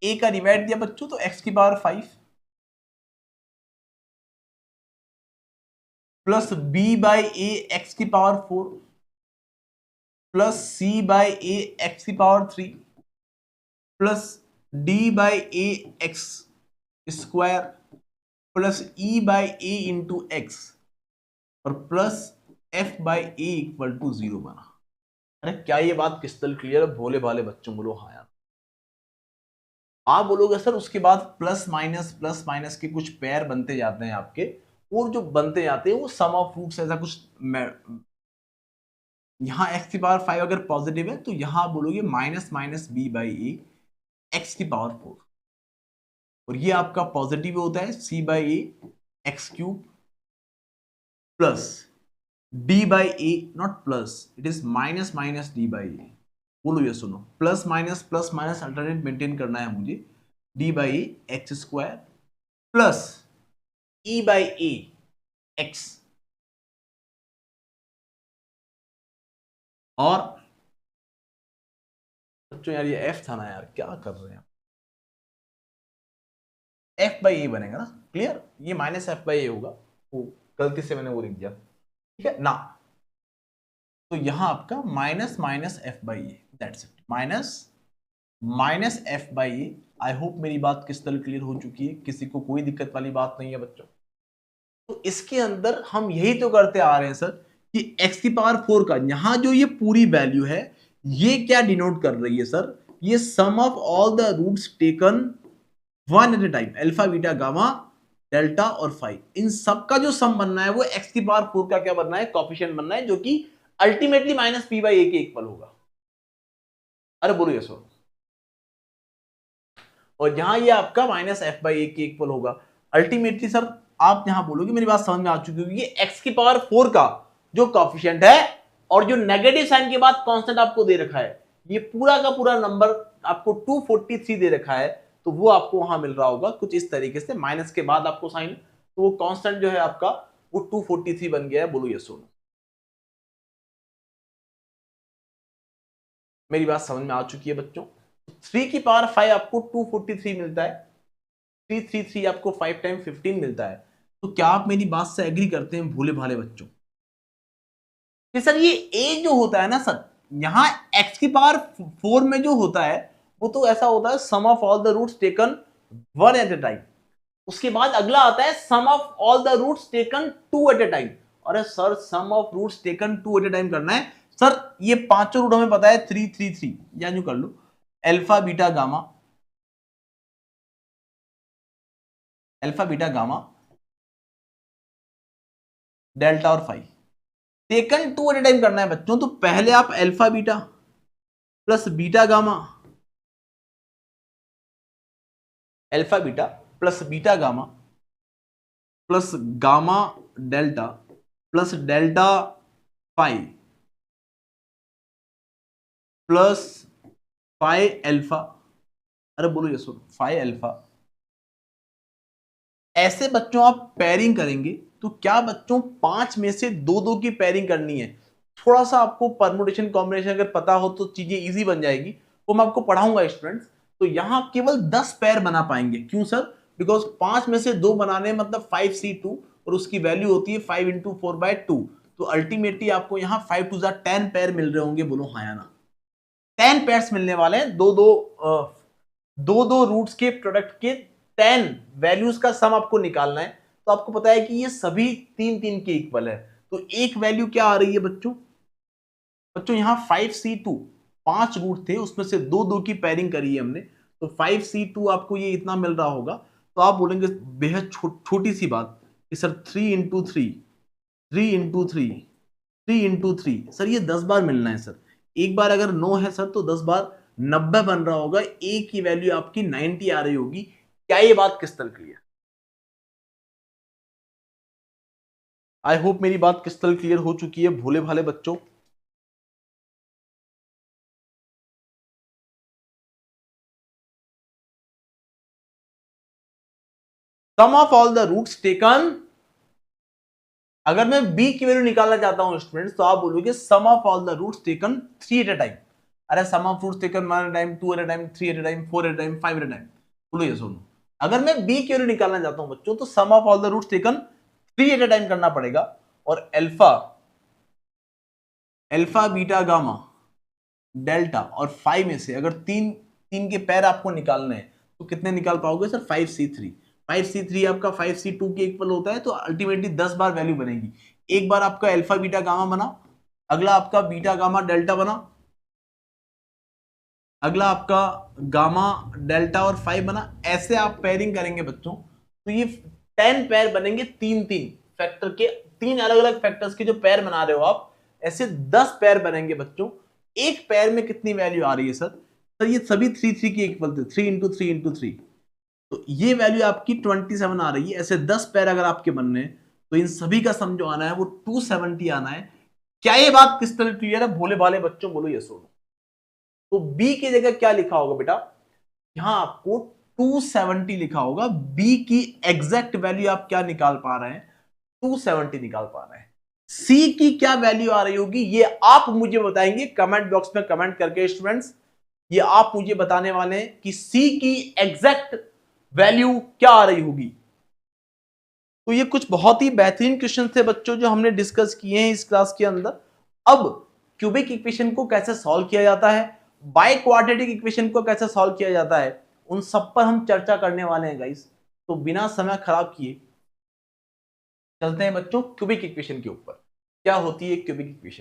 ए का डिवाइड दिया बच्चों, तो एक्स की power 5 plus B by A x की power 4 plus C by A x की power 3 plus D by A x square plus E by A into x और plus f by A equal to 0 बना। अरे क्या ये बात crystal clear, भोले भाले बच्चों बोलो हाँ यार। आप बोलोगे सर उसके बाद प्लस माइनस के कुछ पेयर बनते जाते हैं आपके, और जो बनते जाते हैं वो सम ऑफ रूट्स ऐसा कुछ। यहाँ एक्स की पावर 5 अगर पॉजिटिव है तो यहाँ आप बोलोगे minus minus B by A x की पावर 4, और ये आपका पॉजिटिव होता है c by A x cube plus D by a, not plus, it is minus minus D by a. बोलो ये सुनो, प्लस माइनस अल्टरनेट मेंटेन करना है मुझे, D by x square plus E by A x, और बच्चों यार ये एफ था ना यार, क्या कर रहे हैं, एफ बाई ए बनेगा ना, क्लियर, ये माइनस एफ बाई ए होगा, वो गलती से मैंने वो लिख दिया, ठीक है ना। तो यहां आपका minus minus F by A, that's it, minus F by A. I hope मेरी बात किस तरह क्लियर हो चुकी है, किसी को कोई दिक्कत वाली बात नहीं है बच्चों। तो इसके अंदर हम यही तो करते आ रहे हैं सर कि x की पावर 4 का यहां जो ये पूरी वैल्यू है ये क्या डिनोट कर रही है सर, ये sum of all the roots taken one at a time, alpha beta gamma delta और फाई, इन सब का जो सम बनना है वो x की पावर 4 का क्या बनना है, कोएफिशिएंट बनना है, जो कि अल्टीमेटली माइनस पी बाई ए के इक्वल होगा। अरे बोलो ये सो, और यहां ये आपका माइनस एफ बाई ए के इक्वल होगा अल्टीमेटली। सर आप यहां बोलोगे मेरी बात समझ में आ चुकी होगी, ये x की पावर 4 का जो कोएफिशिएंट है और जो नेगेटिव साइन के बाद कांस्टेंट आपको दे रखा है, ये पूरा का पूरा नंबर आपको 243 दे रखा है, तो वो आपको वहां मिल रहा होगा कुछ इस तरीके से, माइनस के बाद आपको साइन, तो वो कांस्टेंट जो है आपका वो 243 बन गया है। बोलो ये सुनो, मेरी बात समझ में आ चुकी है बच्चों। 3 की पावर 5 आपको 243 मिलता है, 333 आपको 5 टाइम 15 मिलता है। तो क्या आप मेरी बात से एग्री करते हैं भोले भाले बच्चों कि सर ये a जो होता है ना सर, यहां x की पावर 4 में जो होता है वो तो ऐसा होता है sum of all the roots taken one at a time, उसके बाद अगला आता है sum of all the roots taken two at a time. अरे sir sum of roots taken two at a time करना है सर, ये पांचों रूट हमें पता है 333, या यूं कर लो alpha beta gamma, alpha beta gamma delta और phi, taken two at a time करना है बच्चों। तो पहले आप alpha beta plus beta gamma, alpha beta plus beta gamma plus gamma delta plus delta phi plus phi alpha, अरे बोलो ये सुनो फाई अल्फा, ऐसे बच्चों आप पेयरिंग करेंगे तो क्या बच्चों 5 में से 2-2 की पेयरिंग करनी है। थोड़ा सा आपको परमुटेशन कॉम्बिनेशन अगर पता हो तो चीजें इजी बन जाएगी, वो मैं आपको पढ़ाऊंगा स्टूडेंट्स। तो यहां आप केवल 10 पेयर बना पाएंगे, क्यों सर, बिकॉज 5 में से 2 बनाने मतलब 5c2, और उसकी वैल्यू होती है 5 इंटू 4/2, तो अल्टीमेटली आपको यहाँ 5 टू 10 पेयर मिल रहे होंगे। बोलो हाँ या ना, 10 पेयर्स मिलने वाले हैं, दो रूट्स के प्रोडक्ट के 10 वैल्यूज का सम आपको निकालना है। तो आपको पता है कि ये सभी 3-3 के इक्वल है, तो एक वैल्यू क्या आ रही है बच्चों, बच्चों यहाँ 5c2, 5 रूट थे उसमें से 2-2 की पेयरिंग करी है हमने, तो 5c2 आपको ये इतना मिल रहा होगा। तो आप बोलेंगे बेहद छोटी सी बात कि sir 3 into 3, 3 into 3, 3 into 3, sir ये 10 बार मिलना है सर। एक बार अगर 9 है सर तो 10 बार 90 बन रहा होगा, ए की वैल्यू आपकी 90 आ रही होगी। क्या ये बात किस तरह क्लियर, आई होप मेरी बात किस तरह क्लियर हो चुकी है भोले भाले बच्चों। Sum of all the roots taken, अगर मैं b की वैल्यू निकालना चाहता हूं स्टूडेंट्स तो आप बोलोगे sum of all the roots taken 3 at a time. अरे sum of roots taken 1 at a time, 2 at a time, 3 at a time, 4 at a time, 5 at a time. बोलो ये सुनो, अगर मैं b की वैल्यू निकालना चाहता हूं बच्चों तो sum of all the roots taken 3 at a time करना पड़ेगा, और alpha alpha beta gamma delta और 5 में से अगर तीन तीन के पैर आपको निकालने हैं तो कितने निकाल पाओगे सर, 5c3, 5c3 आपका 5c2 के इक्वल होता है, तो अल्टीमेटली 10 बार वैल्यू बनेगी। एक बार आपका अल्फा बीटा गामा बना, अगला आपका बीटा गामा डेल्टा बना, अगला आपका गामा, डेल्टा और फाई बना। ऐसे आप पेयरिंग करेंगे बच्चों तो ये 10 पेयर बनेंगे, तीन तीन फैक्टर के, तीन अलग अलग फैक्टर्स के जो पेयर बना रहे हो आप, ऐसे 10 पेयर बनेंगे बच्चों। एक पेयर में कितनी वैल्यू आ रही है सर? सर ये सभी 3 की इक्वल थे, 3 इंटू 3 इंटू 3, तो ये वैल्यू आपकी 27 आ रही है। ऐसे 10 पेयर अगर आपके बनने हैं तो इन सभी का सम जो आना है वो 270 आना है। क्या ये बात किस तरह क्लियर है? भोले भाले बच्चों बोलो यस और नो। तो बी की जगह क्या लिखा होगा बेटा? यहां आपको 270 लिखा होगा। बी की एग्जैक्ट वैल्यू आप क्या निकाल पा रहे हैं? 270 निकाल पा रहे हैं। सी की क्या वैल्यू आ रही होगी ये आप मुझे बताएंगे कमेंट बॉक्स में कमेंट करके स्टूडेंट्स। ये आप मुझे बताने वाले हैं कि सी की एग्जैक्ट वैल्यू क्या आ रही होगी। तो ये कुछ बहुत ही बेहतरीन क्वेश्चन थे बच्चों जो हमने डिस्कस किए हैं इस क्लास के अंदर। अब क्यूबिक इक्वेशन को कैसे सॉल्व किया जाता है, बाय क्वाड्रेटिक इक्वेशन को कैसे सॉल्व किया जाता है, उन सब पर हम चर्चा करने वाले हैं गाइस। तो बिना समय खराब किए चलते हैं बच्चों क्यूबिक इक्वेशन के ऊपर। क्या होती है क्यूबिक इक्वेशन?